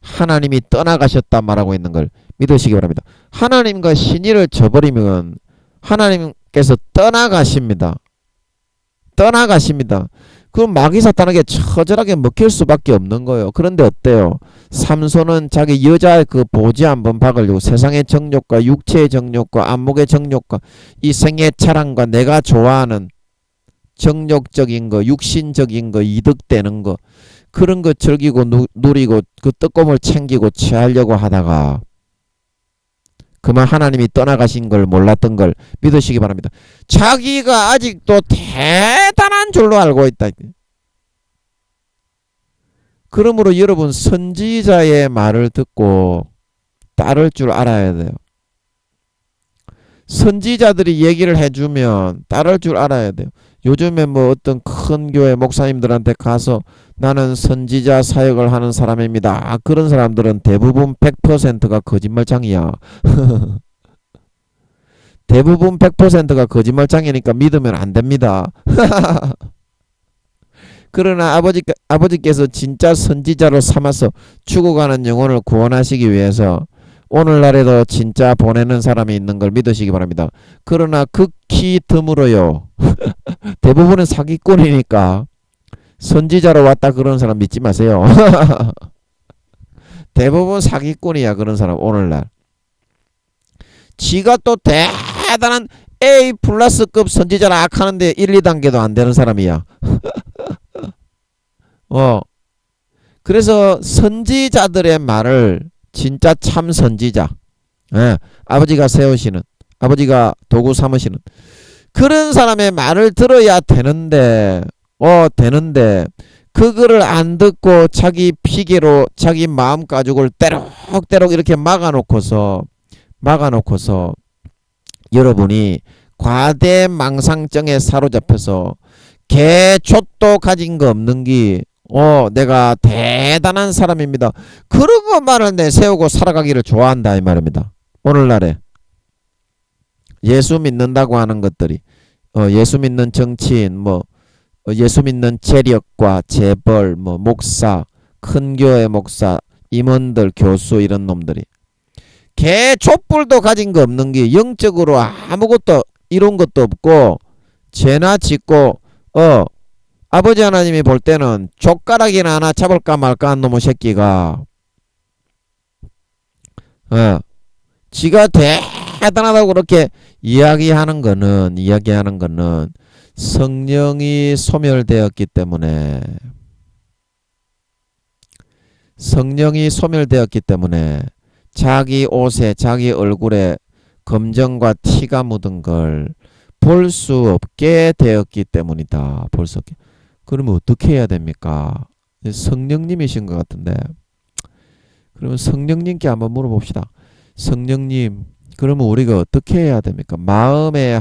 하나님이 떠나가셨단 말하고 있는 걸 믿으시기 바랍니다. 하나님과 신의를 저버리면 하나님께서 떠나가십니다. 그럼 마귀 사탄에게 처절하게 먹힐 수밖에 없는 거예요. 그런데 어때요? 삼손은 자기 여자 그 보지 한번 박으려고 세상의 정욕과 육체의 정욕과 안목의 정욕과 이 생의 차랑과 내가 좋아하는 정욕적인 거, 육신적인 거, 이득되는 거 그런 거 즐기고 누리고 그 떡고물 챙기고 취하려고 하다가 그만 하나님이 떠나가신 걸 몰랐던 걸 믿으시기 바랍니다. 자기가 아직도 대단한 줄로 알고 있다. 그러므로 여러분 선지자의 말을 듣고 따를 줄 알아야 돼요. 선지자들이 얘기를 해주면 따를 줄 알아야 돼요. 요즘에 뭐 어떤 큰 교회 목사님들한테 가서 나는 선지자 사역을 하는 사람입니다. 그런 사람들은 대부분 100%가 거짓말장이야. 대부분 100%가 거짓말장이니까 믿으면 안 됩니다. 그러나 아버지께서 진짜 선지자로 삼아서 죽어가는 영혼을 구원하시기 위해서 오늘날에도 진짜 보내는 사람이 있는 걸 믿으시기 바랍니다. 그러나 극히 드물어요. 대부분은 사기꾼이니까 선지자로 왔다 그런 사람 믿지 마세요. 대부분 사기꾼이야 그런 사람 오늘날. 지가 또 대단한 A 플러스급 선지자라 하는데 1, 2단계도 안 되는 사람이야. 그래서 선지자들의 말을 진짜 참 선지자, 아버지가 세우시는, 아버지가 도구 삼으시는 그런 사람의 말을 들어야 되는데 그거를 안 듣고 자기 피계로 자기 마음 가죽을 때록때록 이렇게 막아놓고서 여러분이 과대망상증에 사로잡혀서 개촛도 가진 거 없는 게 내가 대단한 사람입니다. 그런 것만을 내세우고 살아가기를 좋아한다 이 말입니다. 오늘날에 예수 믿는다고 하는 것들이 예수 믿는 정치인 예수 믿는 재력과 재벌 목사 큰 교회 목사 임원들 교수 이런 놈들이 개 촛불도 가진 거 없는 게 영적으로 아무것도 이런 것도 없고 죄나 짓고 아버지 하나님이 볼 때는 족가락이나 하나 잡을까 말까 한 놈의 새끼가 지가 대단하다고 그렇게 이야기하는 거는 성령이 소멸되었기 때문에 자기 옷에 자기 얼굴에 검정과 티가 묻은 걸 볼 수 없게 되었기 때문이다. 볼 수 없게. 그러면 어떻게 해야 됩니까? 성령님이신 것 같은데. 그러면 성령님께 한번 물어봅시다. 성령님, 그러면 우리가 어떻게 해야 됩니까? 마음의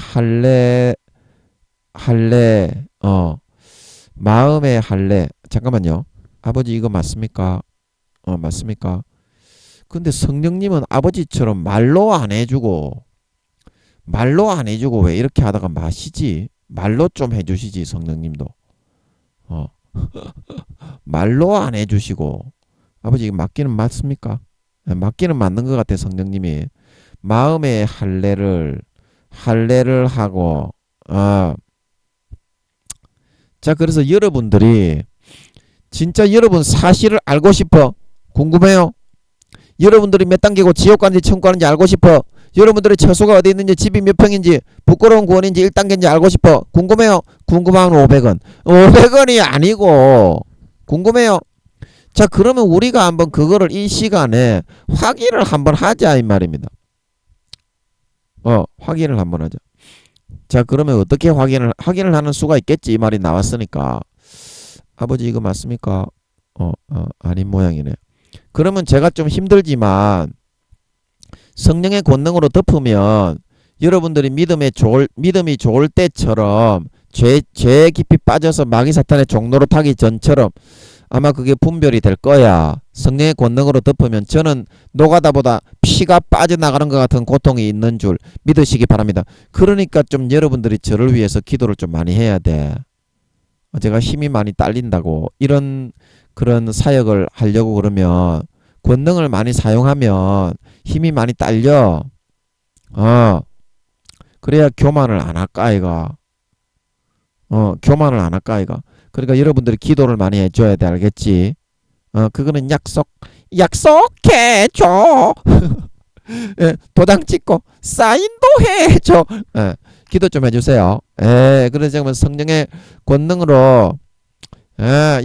마음의 할례. 잠깐만요. 아버지 이거 맞습니까? 맞습니까? 근데 성령님은 아버지처럼 말로 안 해주고 왜 이렇게 하다가 마시지? 말로 좀 해주시지 성령님도. 말로 안 해주시고 아버지 이거 맞기는 맞습니까? 맞기는 맞는 것 같아. 성령님이 마음의 할례를 하고 자 그래서 여러분들이 진짜 여러분 사실을 알고 싶어? 궁금해요? 여러분들이 몇 단계고 지옥 가는지 천국 가는지 알고 싶어? 여러분들의 처소가 어디 있는지 집이 몇 평인지 부끄러운 구원인지 1단계인지 알고 싶어? 궁금해요? 궁금하면 500원 500원이 아니고 궁금해요? 자 그러면 우리가 한번 그거를 이 시간에 확인을 한번 하자 이 말입니다. 확인을 한번 하자. 자 그러면 어떻게 확인을 하는 수가 있겠지 이 말이 나왔으니까. 아버지 이거 맞습니까? 아닌 모양이네. 그러면 제가 좀 힘들지만 성령의 권능으로 덮으면 여러분들이 믿음이 좋을 때처럼 죄에 깊이 빠져서 마귀 사탄의 종로로 타기 전처럼 아마 그게 분별이 될 거야. 성령의 권능으로 덮으면 저는 노가다보다 피가 빠져나가는 것 같은 고통이 있는 줄 믿으시기 바랍니다. 그러니까 좀 여러분들이 저를 위해서 기도를 좀 많이 해야 돼. 제가 힘이 많이 딸린다고 그런 사역을 하려고 그러면 권능을 많이 사용하면 힘이 많이 딸려. 그래야 교만을 안 할까 아이가. 교만을 안 할까 아이가. 그러니까 여러분들이 기도를 많이 해줘야 돼. 알겠지? 그거는 약속해줘. 예, 도장 찍고 사인도 해줘. 예, 기도 좀 해주세요. 그래서 성령의 권능으로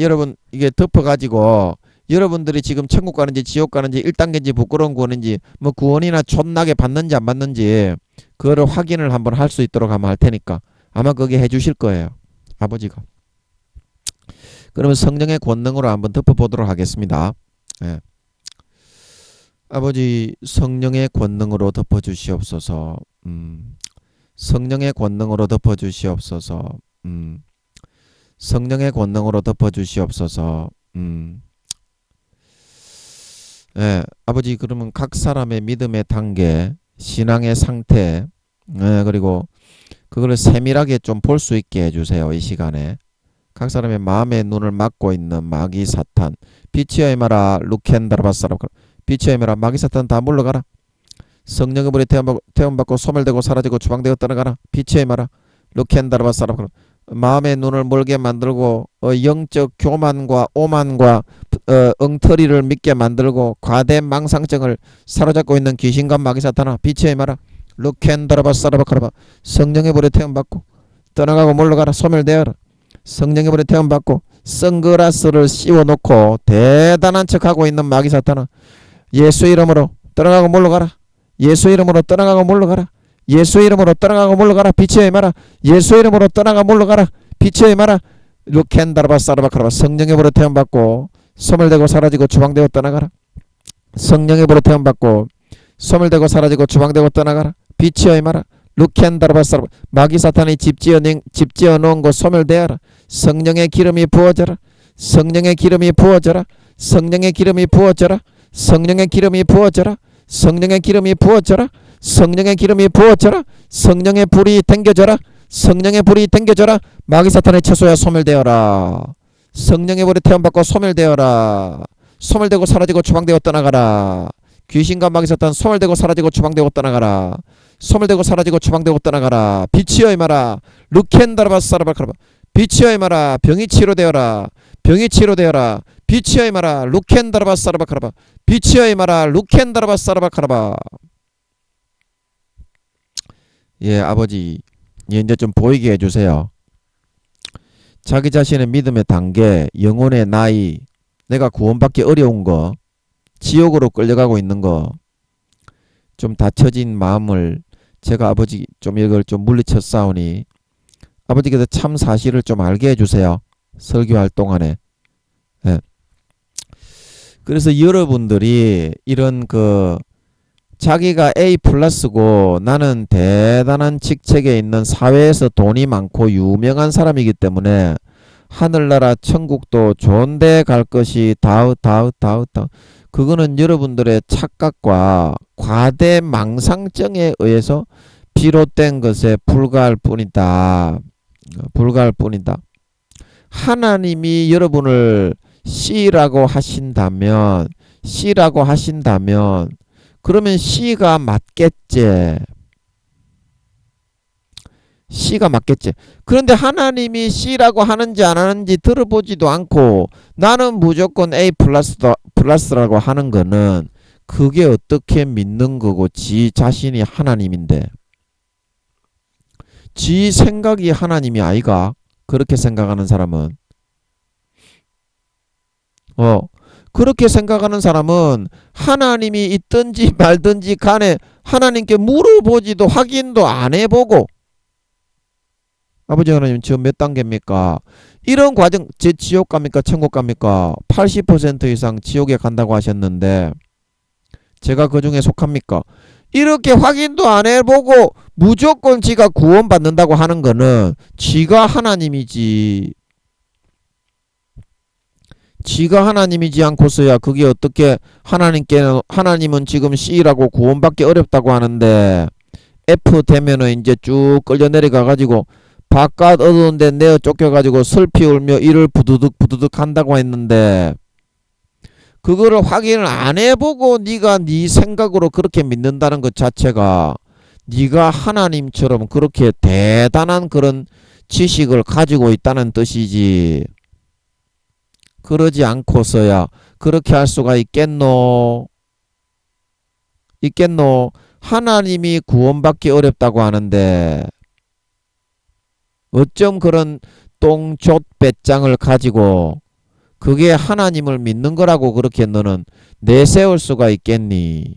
여러분 이게 덮어가지고 여러분들이 지금 천국 가는지 지옥 가는지 1단계인지 부끄러운 구원인지 뭐 구원이나 촌나게 받는지 안 받는지 그거를 확인을 한번 할 수 있도록 한번 할 테니까 아마 그게 해주실 거예요. 아버지가. 그러면 성령의 권능으로 한번 덮어보도록 하겠습니다. 아버지 성령의 권능으로 덮어주시옵소서. 성령의 권능으로 덮어주시옵소서. 성령의 권능으로 덮어주시옵소서. 아버지 그러면 각 사람의 믿음의 단계, 신앙의 상태, 그리고 그거를 세밀하게 좀 볼 수 있게 해주세요. 이 시간에 각 사람의 마음의 눈을 막고 있는 마귀 사탄 빛이여 임하라 루켄다라바사라 빛이여 임하라 마귀 사탄 다 물러가라. 성령의 불에 태움받고 소멸되고 사라지고 주방되고 떠나가라. 빛이여 임하라 루켄다라바사라 마음의 눈을 멀게 만들고 영적 교만과 오만과 엉터리를 믿게 만들고 과대 망상증을 사로잡고 있는 귀신과 마귀 사탄아 빛의 임하라 루켄다라바사라바카라바 성령의 불에 태움받고 떠나가고 물러가라. 소멸되어라. 성령의 불에 태움받고 선글라스를 씌워놓고 대단한 척하고 있는 마귀 사탄아 예수 이름으로 떠나가고 물러가라. 예수 이름으로 떠나가고 물러가라. 예수 이름으로 떠나가고 물러가라. 빛의 임하라. 예수 이름으로 떠나가 물러가라. 빛의 임하라. 루켄다라바사라바카라바 성령의 불에 태움받고 소멸되고 사라지고 주방되고 떠나가라. 성령의 불에 태움받고 소멸되고 사라지고 주방되고 떠나가라. 빛의 임하라. 루켄다라바사라바 마귀 사탄이 집지어 놓은 곳 소멸되어라. 성령의 기름이 부어져라. 성령의 기름이 부어져라. 성령의 기름이 부어져라. 성령의 기름이 부어져라. 성령의 기름이 부어져라. 성령의 기름이 부어져라. 성령의 불이 땡겨져라. 성령의 불이 땡겨져라. 마귀 사탄의 처소야 소멸되어라. 성령의 불에 태움받고 소멸되어라. 소멸되고 사라지고 추방되어 떠나가라. 귀신과 마귀 사탄 소멸되고 사라지고 추방되고 떠나가라. 소멸되고 사라지고 추방되고 떠나가라. 빛이여 임하라. 루켄다라바 사라바카라바. 빛이여 임하라. 병이 치료되어라. 병이 치료되어라. 빛이여 임하라. 루켄다라바 사라바카라바. 빛이여 임하라. 루켄다라바 사라바카라바. 예, 아버지, 예, 이제 좀 보이게 해주세요. 자기 자신의 믿음의 단계, 영혼의 나이, 내가 구원받기 어려운 거, 지옥으로 끌려가고 있는 거, 좀 닫혀진 마음을 제가 아버지 좀 이걸 좀 물리쳐 싸우니 아버지께서 참 사실을 좀 알게 해주세요. 설교할 동안에. 예. 그래서 여러분들이 이런 그 자기가 A 플러스고 나는 대단한 직책에 있는 사회에서 돈이 많고 유명한 사람이기 때문에 하늘나라 천국도 좋은 데 갈 것이 다으 그거는 여러분들의 착각과 과대 망상증에 의해서 비롯된 것에 불과할 뿐이다. 불과할 뿐이다. 하나님이 여러분을 C라고 하신다면 그러면 C가 맞겠지. C가 맞겠지. 그런데 하나님이 C라고 하는지 안 하는지 들어보지도 않고 나는 무조건 A 플러스라고 하는 거는 그게 어떻게 믿는 거고 지 자신이 하나님인데 지 생각이 하나님이 아이가? 그렇게 생각하는 사람은 그렇게 생각하는 사람은 하나님이 있든지 말든지 간에 하나님께 물어보지도 확인도 안 해보고 아버지 하나님 지금 몇 단계입니까? 이런 과정 제 지옥 갑니까? 천국 갑니까? 80% 이상 지옥에 간다고 하셨는데 제가 그 중에 속합니까? 이렇게 확인도 안 해보고 무조건 지가 구원받는다고 하는 거는 지가 하나님이지. 지가 하나님이지 않고서야 그게 어떻게 하나님은 지금 C라고 구원받기 어렵다고 하는데 F 되면은 이제 쭉 끌려 내려가 가지고 바깥 어두운데 내어 쫓겨가지고 슬피 울며 이를 부두득 한다고 했는데 그거를 확인을 안 해보고 네가 네 생각으로 그렇게 믿는다는 것 자체가 네가 하나님처럼 그렇게 대단한 그런 지식을 가지고 있다는 뜻이지. 그러지 않고서야 그렇게 할 수가 있겠노? 하나님이 구원받기 어렵다고 하는데 어쩜 그런 똥족 배짱을 가지고 그게 하나님을 믿는 거라고 그렇게 너는 내세울 수가 있겠니?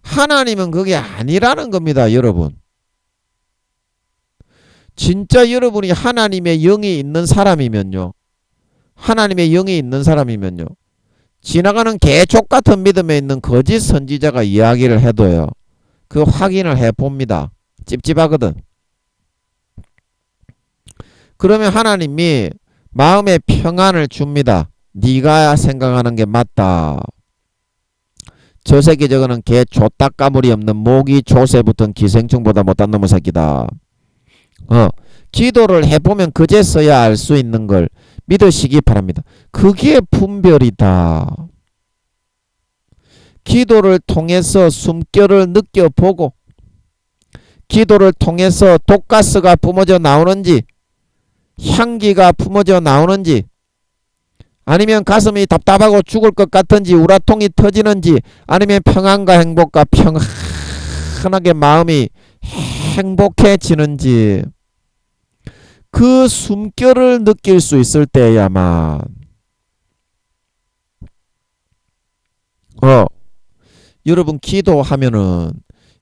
하나님은 그게 아니라는 겁니다, 여러분. 진짜 여러분이 하나님의 영이 있는 사람이면요. 지나가는 개족 같은 믿음에 있는 거짓 선지자가 이야기를 해도요. 그 확인을 해봅니다. 찝찝하거든. 그러면 하나님이 마음의 평안을 줍니다. 네가 생각하는 게 맞다. 저 새끼 저거는 개 족딱가물이 없는 모기 조새 붙은 기생충보다 못한 놈의 새끼다. 기도를 해보면 그제서야 알 수 있는 걸 믿으시기 바랍니다. 그게 분별이다. 기도를 통해서 숨결을 느껴보고 기도를 통해서 독가스가 뿜어져 나오는지 향기가 품어져 나오는지 아니면 가슴이 답답하고 죽을 것 같은지 우라통이 터지는지 아니면 평안과 행복과 평안하게 마음이 행복해지는지 그 숨결을 느낄 수 있을 때야만 여러분 기도하면은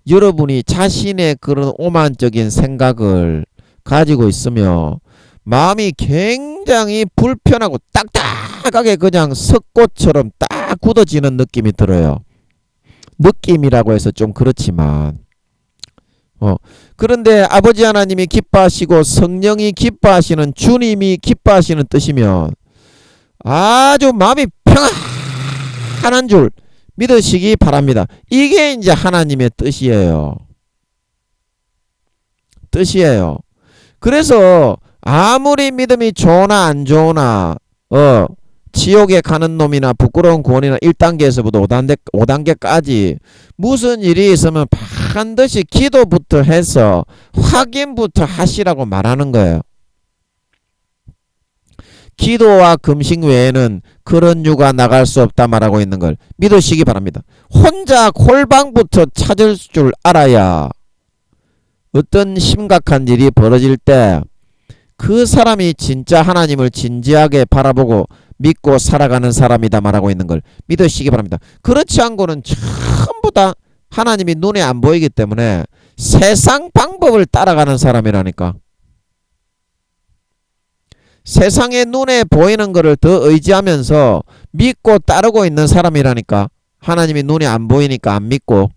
여러분이 자신의 그런 오만적인 생각을 가지고 있으며 마음이 굉장히 불편하고 딱딱하게 그냥 석고처럼 딱 굳어지는 느낌이 들어요. 느낌이라고 해서 좀 그렇지만 그런데 아버지 하나님이 기뻐하시고 성령이 기뻐하시는 주님이 기뻐하시는 뜻이면 아주 마음이 평안한 줄 믿으시기 바랍니다. 이게 이제 하나님의 뜻이에요. 그래서 아무리 믿음이 좋으나 안 좋으나 지옥에 가는 놈이나 부끄러운 구원이나 1단계에서부터 5단계까지 무슨 일이 있으면 반드시 기도부터 해서 확인부터 하시라고 말하는 거예요. 기도와 금식 외에는 그런 유가 나갈 수 없다 말하고 있는 걸 믿으시기 바랍니다. 혼자 골방부터 찾을 줄 알아야 어떤 심각한 일이 벌어질 때 그 사람이 진짜 하나님을 진지하게 바라보고 믿고 살아가는 사람이다 말하고 있는 걸 믿으시기 바랍니다. 그렇지 않고는 전부 다 하나님이 눈에 안 보이기 때문에 세상 방법을 따라가는 사람이라니까. 세상의 눈에 보이는 것을 더 의지하면서 믿고 따르고 있는 사람이라니까. 하나님이 눈에 안 보이니까 안 믿고.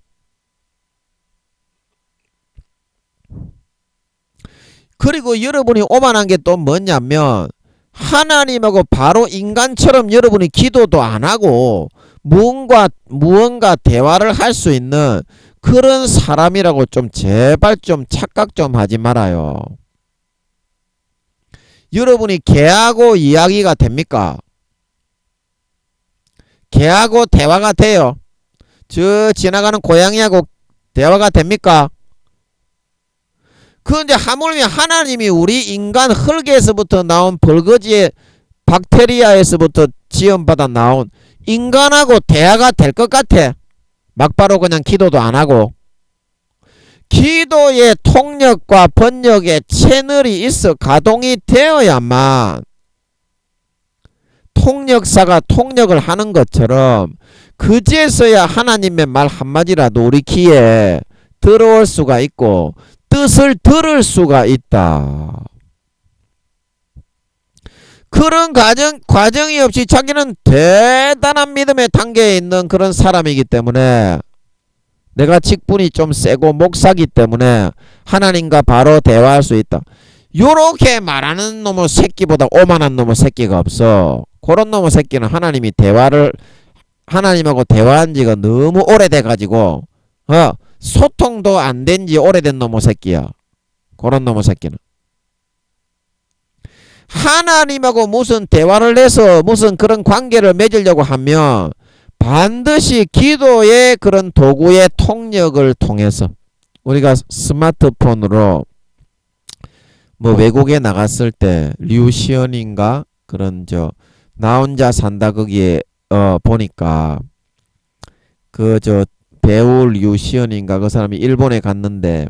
그리고 여러분이 오만한 게 또 뭐냐면 하나님하고 바로 인간처럼 여러분이 기도도 안 하고 무언가 대화를 할 수 있는 그런 사람이라고 좀 제발 좀 착각 좀 하지 말아요. 여러분이 개하고 이야기가 됩니까? 개하고 대화가 돼요? 저 지나가는 고양이하고 대화가 됩니까? 그런데 하물며 하나님이 우리 인간 흙에서부터 나온 벌거지의 박테리아에서부터 지원받아 나온 인간하고 대화가 될 것 같아? 막바로 그냥 기도도 안 하고. 기도의 통역과 번역의 채널이 있어 가동이 되어야만 통역사가 통역을 하는 것처럼 그제서야 하나님의 말 한마디라도 우리 귀에 들어올 수가 있고 뜻을 들을 수가 있다. 그런 과정이 없이 자기는 대단한 믿음의 단계에 있는 그런 사람이기 때문에 내가 직분이 좀 세고 목사기 때문에 하나님과 바로 대화할 수 있다. 요렇게 말하는 놈의 새끼보다 오만한 놈의 새끼가 없어. 그런 놈의 새끼는 하나님하고 대화한 지가 너무 오래돼 가지고 소통도 안 된 지 오래된 놈의 새끼야. 그런 놈의 새끼는 하나님하고 무슨 대화를 해서 무슨 그런 관계를 맺으려고 하면 반드시 기도의 그런 도구의 통역을 통해서 우리가 스마트폰으로 뭐 외국에 나갔을 때 류시언인가 그런 나 혼자 산다 거기에 보니까 그 배우 류시언인가 그 사람이 일본에 갔는데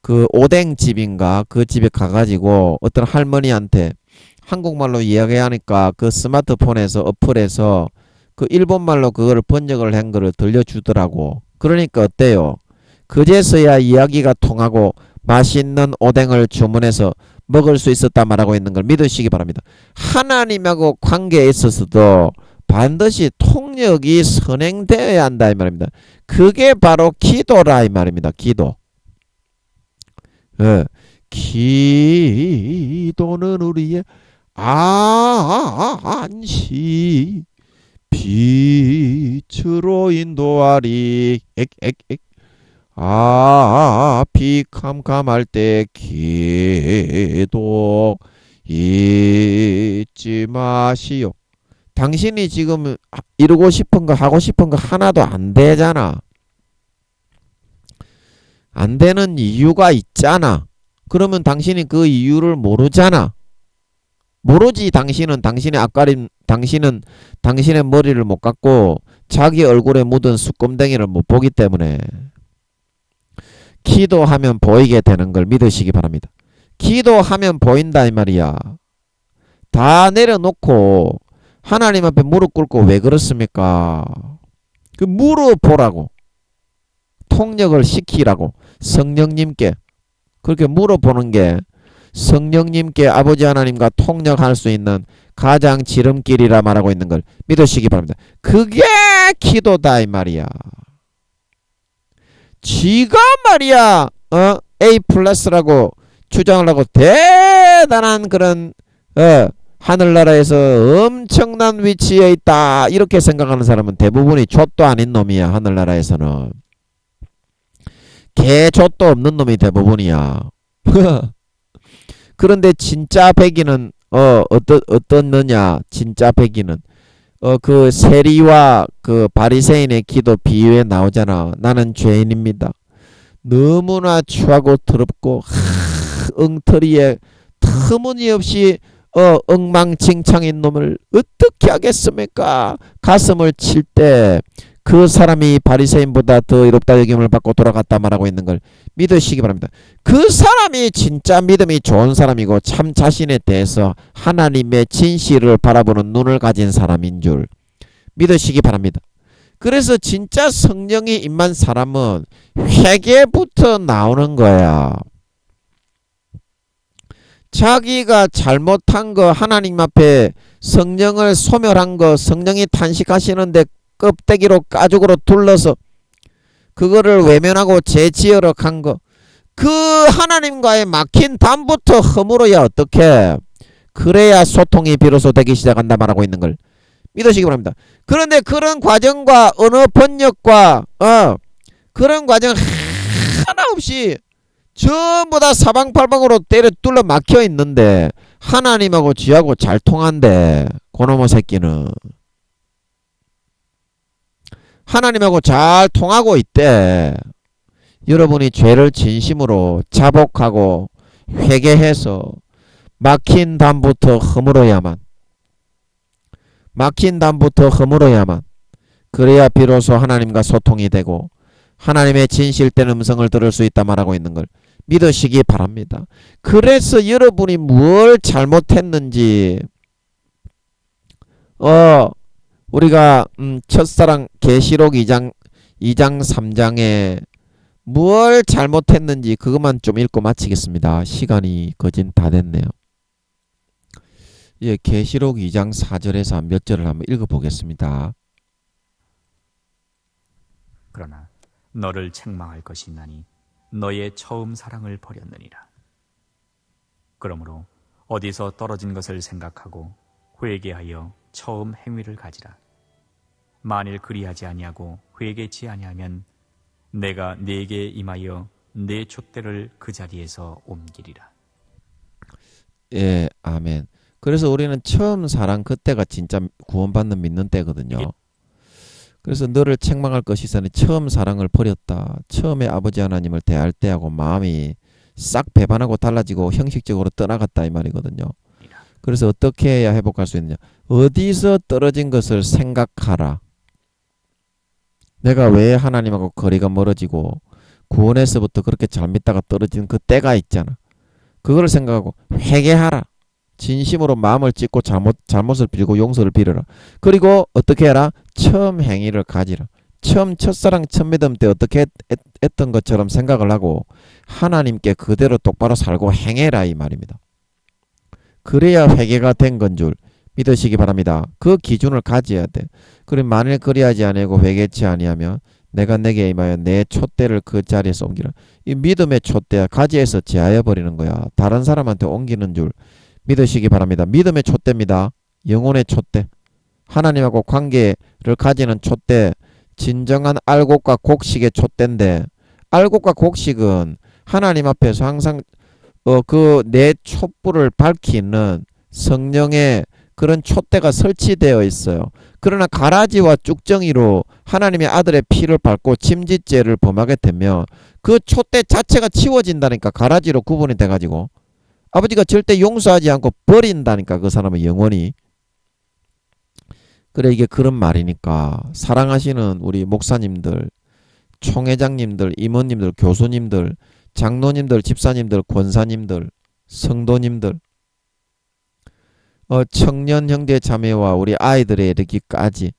그 오뎅집인가 그 집에 가가지고 어떤 할머니한테 한국말로 이야기하니까 그 스마트폰에서 어플에서 그 일본말로 그걸 번역을 한 거를 들려주더라고. 그러니까 어때요? 그제서야 이야기가 통하고 맛있는 오뎅을 주문해서 먹을 수 있었다 말하고 있는 걸 믿으시기 바랍니다. 하나님하고 관계에 있어서도 반드시 통역이 선행되어야 한다 이 말입니다. 그게 바로 기도라 이 말입니다. 기도. 기도는 우리의 안시 빛으로 인도하리. 비캄캄할 때 기도 잊지 마시오. 당신이 지금 이루고 싶은 거 하고 싶은 거 하나도 안 되잖아. 안 되는 이유가 있잖아. 그러면 당신이 그 이유를 모르잖아. 모르지. 당신은 당신의 머리를 못 깎고 자기 얼굴에 묻은 수검댕이를 못 보기 때문에 기도하면 보이게 되는 걸 믿으시기 바랍니다. 기도하면 보인다 이 말이야. 다 내려놓고 하나님 앞에 무릎 꿇고 왜 그렇습니까? 그 물어보라고. 통역을 시키라고. 성령님께 그렇게 물어보는 게 성령님께 아버지 하나님과 통역할 수 있는 가장 지름길이라 말하고 있는 걸 믿으시기 바랍니다. 그게 기도다 이 말이야. 지가 말이야 A 플러스라고 주장을 하고 대단한 그런 하늘나라에서 엄청난 위치에 있다 이렇게 생각하는 사람은 대부분이 족도 아닌 놈이야. 하늘나라에서는 개 족도 없는 놈이 대부분이야. 그런데 진짜 백인은 어떻느냐 진짜 백인은 그 세리와 그 바리새인의 기도 비유에 나오잖아. 나는 죄인입니다. 너무나 추하고 더럽고 엉터리에 터무니없이 엉망진창인 놈을 어떻게 하겠습니까? 가슴을 칠 때 그 사람이 바리새인보다 더 의롭다 여김을 받고 돌아갔다 말하고 있는 걸 믿으시기 바랍니다. 그 사람이 진짜 믿음이 좋은 사람이고 참 자신에 대해서 하나님의 진실을 바라보는 눈을 가진 사람인 줄 믿으시기 바랍니다. 그래서 진짜 성령이 임한 사람은 회개부터 나오는 거야. 자기가 잘못한 거 하나님 앞에 성령을 소멸한 거 성령이 탄식하시는데 껍데기로 가죽으로 둘러서 그거를 외면하고 재지으러 간 거 그 하나님과의 막힌 담부터 허물어야 어떡해. 그래야 소통이 비로소 되기 시작한다 말하고 있는 걸 믿으시기 바랍니다. 그런데 그런 과정과 언어 번역과 그런 과정 하나 없이 전부 다 사방팔방으로 때려 뚫려 막혀 있는데 하나님하고 쥐하고 잘 통한대. 고노모 새끼는 하나님하고 잘 통하고 있대. 여러분이 죄를 진심으로 자복하고 회개해서 막힌 담부터 허물어야만 그래야 비로소 하나님과 소통이 되고 하나님의 진실된 음성을 들을 수 있다 말하고 있는 걸 믿으시기 바랍니다. 그래서 여러분이 뭘 잘못했는지 우리가 첫사랑 계시록 2장 3장에 뭘 잘못했는지 그것만 좀 읽고 마치겠습니다. 시간이 거진 다 됐네요. 예, 계시록 2장 4절에서 몇 절을 한번 읽어보겠습니다. 그러나 너를 책망할 것이 있나니 너의 처음 사랑을 버렸느니라. 그러므로 어디서 떨어진 것을 생각하고 회개하여 처음 행위를 가지라. 만일 그리하지 아니하고 회개치 아니하면 내가 네게 임하여 네 촛대를 그 자리에서 옮기리라. 예, 아멘. 그래서 우리는 처음 사랑 그때가 진짜 구원받는 믿는 때거든요. 그래서 너를 책망할 것이 있으니 처음 사랑을 버렸다. 처음에 아버지 하나님을 대할 때하고 마음이 싹 배반하고 달라지고 형식적으로 떠나갔다 이 말이거든요. 그래서 어떻게 해야 회복할 수 있느냐. 어디서 떨어진 것을 생각하라. 내가 왜 하나님하고 거리가 멀어지고 구원에서부터 그렇게 잘 믿다가 떨어진 그 때가 있잖아. 그거를 생각하고 회개하라. 진심으로 마음을 찢고 잘못을 빌고 용서를 빌어라. 그리고 어떻게 해라? 처음 행위를 가지라. 처음 첫사랑 첫 믿음 때 어떻게 했던 것처럼 생각을 하고 하나님께 그대로 똑바로 살고 행해라 이 말입니다. 그래야 회개가 된 건 줄 믿으시기 바랍니다. 그 기준을 가져야 돼. 그럼 만일 그리하지 아니하고 회개치 아니하면 내가 내게 임하여 내 촛대를 그 자리에서 옮기라. 이 믿음의 촛대야 가지에서 제하여 버리는 거야. 다른 사람한테 옮기는 줄 믿으시기 바랍니다. 믿음의 촛대입니다. 영혼의 촛대. 하나님하고 관계를 가지는 촛대. 진정한 알곡과 곡식의 촛대인데 알곡과 곡식은 하나님 앞에서 항상 그 내 촛불을 밝히는 성령의 그런 촛대가 설치되어 있어요. 그러나 가라지와 쭉정이로 하나님의 아들의 피를 밟고 침짓죄를 범하게 되면 그 촛대 자체가 치워진다니까. 가라지로 구분이 돼가지고 아버지가 절대 용서하지 않고 버린다니까. 그 사람의 영원히. 그래 이게 그런 말이니까 사랑하시는 우리 목사님들, 총회장님들, 임원님들, 교수님들, 장로님들, 집사님들, 권사님들, 성도님들, 청년 형제 자매와 우리 아이들에 이르기까지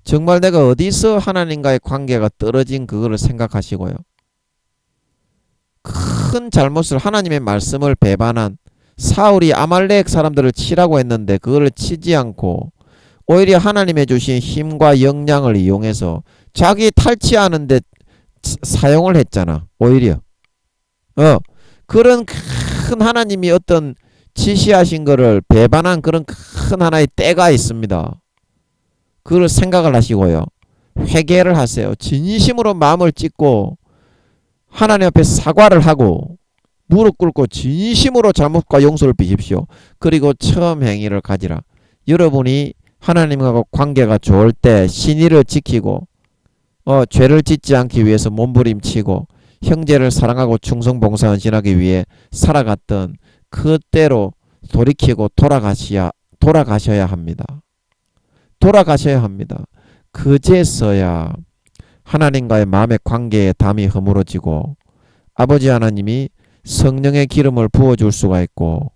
정말 내가 어디서 하나님과의 관계가 떨어진 그거를 생각하시고요. 큰 잘못을 하나님의 말씀을 배반한 사울이 아말렉 사람들을 치라고 했는데 그거를 치지 않고 오히려 하나님의 주신 힘과 역량을 이용해서 자기 탈취하는데 사용을 했잖아. 오히려 그런 큰 하나님이 어떤 지시하신 거를 배반한 그런 큰 하나의 때가 있습니다. 그걸 생각을 하시고요. 회개를 하세요. 진심으로 마음을 찢고 하나님 앞에 사과를 하고 무릎 꿇고 진심으로 잘못과 용서를 비십시오. 그리고 처음 행위를 가지라. 여러분이 하나님하고 관계가 좋을 때 신의를 지키고 죄를 짓지 않기 위해서 몸부림치고 형제를 사랑하고 충성봉사 헌신하기 위해 살아갔던 그때로 돌이키고 돌아가셔야 합니다. 돌아가셔야 합니다. 그제서야 하나님과의 마음의 관계에 담이 허물어지고 아버지 하나님이 성령의 기름을 부어줄 수가 있고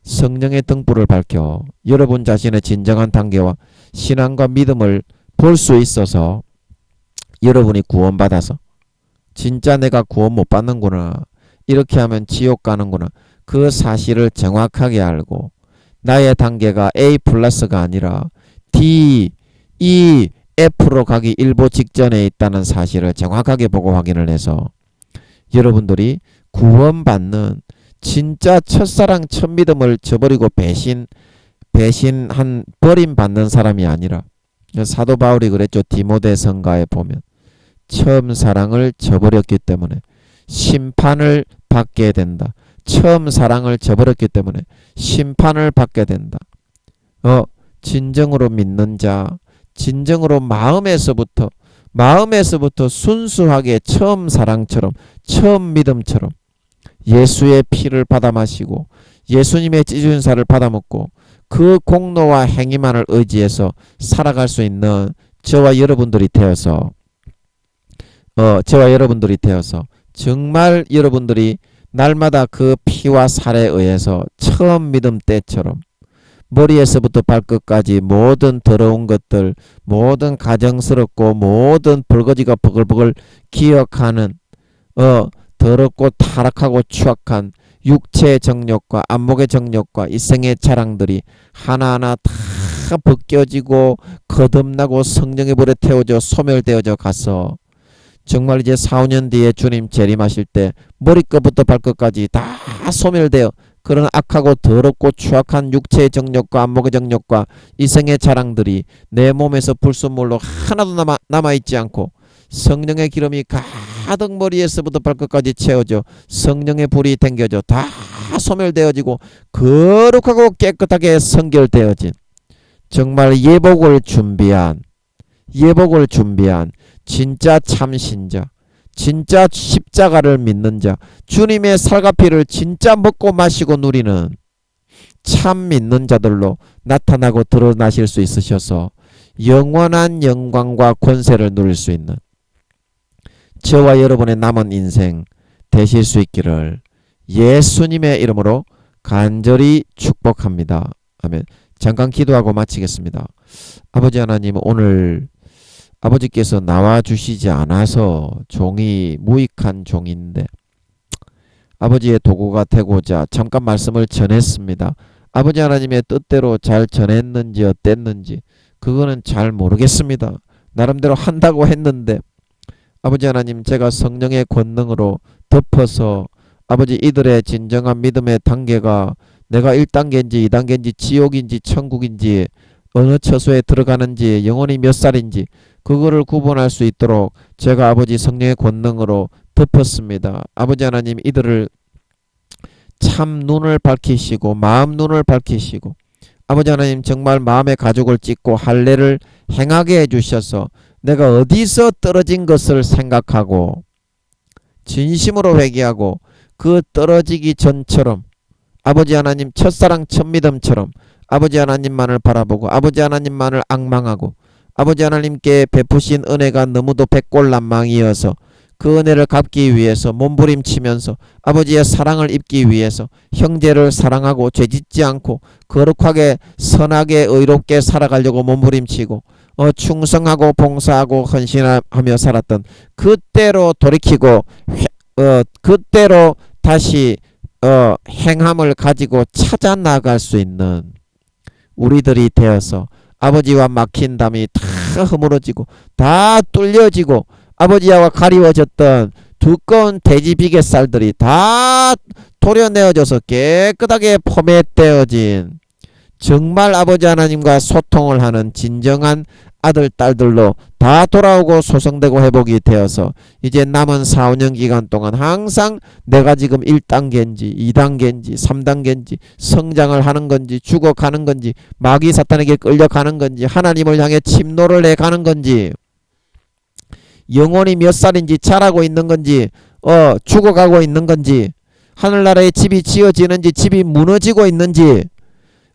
성령의 등불을 밝혀 여러분 자신의 진정한 단계와 신앙과 믿음을 볼 수 있어서 여러분이 구원받아서 진짜 내가 구원 못 받는구나, 이렇게 하면 지옥 가는구나, 그 사실을 정확하게 알고 나의 단계가 A 플러스가 아니라 D, E, F로 가기 일보 직전에 있다는 사실을 정확하게 보고 확인을 해서 여러분들이 구원받는 진짜 첫사랑 첫믿음을 저버리고 버림받는 사람이 아니라, 사도 바울이 그랬죠. 디모데전서에 보면 처음 사랑을 저버렸기 때문에 심판을 받게 된다. 처음 사랑을 저버렸기 때문에 심판을 받게 된다. 진정으로 믿는 자, 진정으로 마음에서부터 순수하게 처음 사랑처럼, 처음 믿음처럼 예수의 피를 받아 마시고 예수님의 찢어진 살을 받아 먹고 그 공로와 행위만을 의지해서 살아갈 수 있는 저와 여러분들이 되어서 정말 여러분들이 날마다 그 피와 살에 의해서 처음 믿음 때처럼 머리에서부터 발끝까지 모든 더러운 것들, 모든 가정스럽고 모든 벌거지가 버글버글 기억하는 더럽고 타락하고 추악한 육체의 정욕과 안목의 정욕과 이생의 자랑들이 하나하나 다 벗겨지고 거듭나고 성령의 불에 태워져 소멸되어져 가서 정말 이제 4, 5년 뒤에 주님 재림하실 때 머리끝부터 발끝까지 다 소멸되어 그런 악하고 더럽고 추악한 육체의 정욕과 안목의 정욕과 이생의 자랑들이 내 몸에서 불순물로 하나도 남아있지 않고 성령의 기름이 가득 머리에서부터 발끝까지 채워져 성령의 불이 댕겨져 다 소멸되어지고 거룩하고 깨끗하게 성결되어진 정말 예복을 준비한 진짜 참신자, 진짜 십자가를 믿는 자, 주님의 살과 피를 진짜 먹고 마시고 누리는 참 믿는 자들로 나타나고 드러나실 수 있으셔서 영원한 영광과 권세를 누릴 수 있는 저와 여러분의 남은 인생 되실 수 있기를 예수님의 이름으로 간절히 축복합니다. 아멘. 잠깐 기도하고 마치겠습니다. 아버지 하나님, 오늘 아버지께서 나와주시지 않아서 종이 무익한 종인데 아버지의 도구가 되고자 잠깐 말씀을 전했습니다. 아버지 하나님의 뜻대로 잘 전했는지 어땠는지 그거는 잘 모르겠습니다. 나름대로 한다고 했는데 아버지 하나님, 제가 성령의 권능으로 덮어서 아버지 이들의 진정한 믿음의 단계가 내가 1단계인지 2단계인지 지옥인지 천국인지 어느 처소에 들어가는지 영혼이 몇 살인지 그거를 구분할 수 있도록 제가 아버지 성령의 권능으로 덮었습니다. 아버지 하나님, 이들을 참 눈을 밝히시고 마음 눈을 밝히시고 아버지 하나님, 정말 마음의 가죽을 찢고 할례를 행하게 해주셔서 내가 어디서 떨어진 것을 생각하고 진심으로 회개하고 그 떨어지기 전처럼 아버지 하나님 첫사랑 첫믿음처럼 아버지 하나님만을 바라보고 아버지 하나님만을 앙망하고 아버지 하나님께 베푸신 은혜가 너무도 백골난망이어서 그 은혜를 갚기 위해서 몸부림치면서 아버지의 사랑을 입기 위해서 형제를 사랑하고 죄짓지 않고 거룩하게 선하게 의롭게 살아가려고 몸부림치고 충성하고 봉사하고 헌신하며 살았던 그때로 돌이키고 그때로 다시 행함을 가지고 찾아 나갈 수 있는 우리들이 되어서 아버지와 막힌 담이 다 허물어지고 다 뚫려지고 아버지와 가리워졌던 두꺼운 돼지 비계살들이 다 도려내어져서 깨끗하게 포맷되어진 정말 아버지 하나님과 소통을 하는 진정한 아들 딸들로 다 돌아오고 소성되고 회복이 되어서 이제 남은 4, 5년 기간 동안 항상 내가 지금 1단계인지 2단계인지 3단계인지 성장을 하는 건지 죽어가는 건지 마귀 사탄에게 끌려가는 건지 하나님을 향해 침노를 해가는 건지 영혼이 몇 살인지 자라고 있는 건지 죽어가고 있는 건지 하늘나라에 집이 지어지는지 집이 무너지고 있는지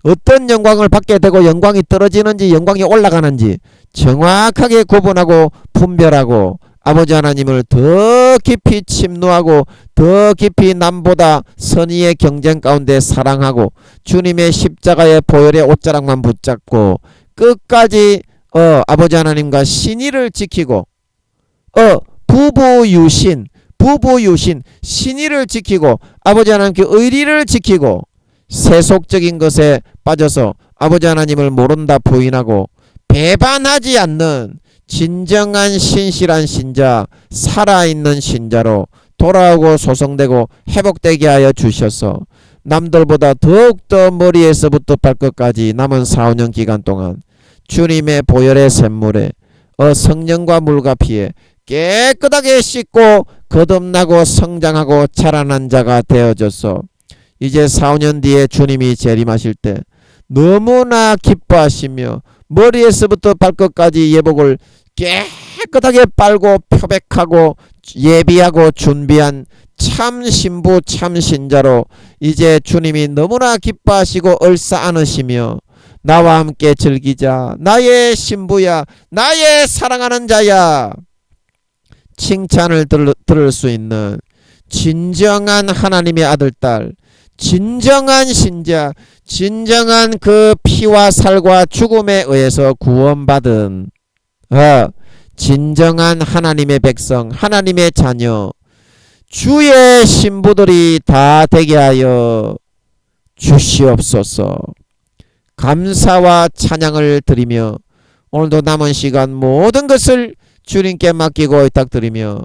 어떤 영광을 받게 되고 영광이 떨어지는지 영광이 올라가는지 정확하게 구분하고 분별하고 아버지 하나님을 더 깊이 침노하고 더 깊이 남보다 선의의 경쟁 가운데 사랑하고 주님의 십자가의 보혈의 옷자락만 붙잡고 끝까지 아버지 하나님과 신의를 지키고 부부유신 신의를 지키고 아버지 하나님께 의리를 지키고 세속적인 것에 빠져서 아버지 하나님을 모른다 부인하고 배반하지 않는 진정한 신실한 신자 살아있는 신자로 돌아오고 소성되고 회복되게 하여 주셔서 남들보다 더욱더 머리에서부터 발끝까지 남은 4, 5년 기간 동안 주님의 보혈의 샘물에 성령과 물과 피에 깨끗하게 씻고 거듭나고 성장하고 자라난 자가 되어져서 이제 4, 5년 뒤에 주님이 재림하실 때 너무나 기뻐하시며 머리에서부터 발끝까지 예복을 깨끗하게 빨고 표백하고 예비하고 준비한 참 신부 참 신자로 이제 주님이 너무나 기뻐하시고 얼싸 안으시며 나와 함께 즐기자 나의 신부야 나의 사랑하는 자야 칭찬을 들을 수 있는 진정한 하나님의 아들 딸 진정한 신자 진정한 그 피와 살과 죽음에 의해서 구원받은 진정한 하나님의 백성 하나님의 자녀 주의 신부들이 다 되게 하여 주시옵소서. 감사와 찬양을 드리며 오늘도 남은 시간 모든 것을 주님께 맡기고 의탁드리며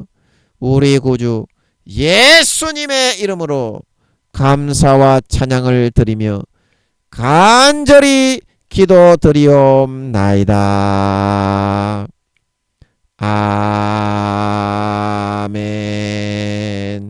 우리 구주 예수님의 이름으로 감사와 찬양을 드리며 간절히 기도드리옵나이다. 아멘.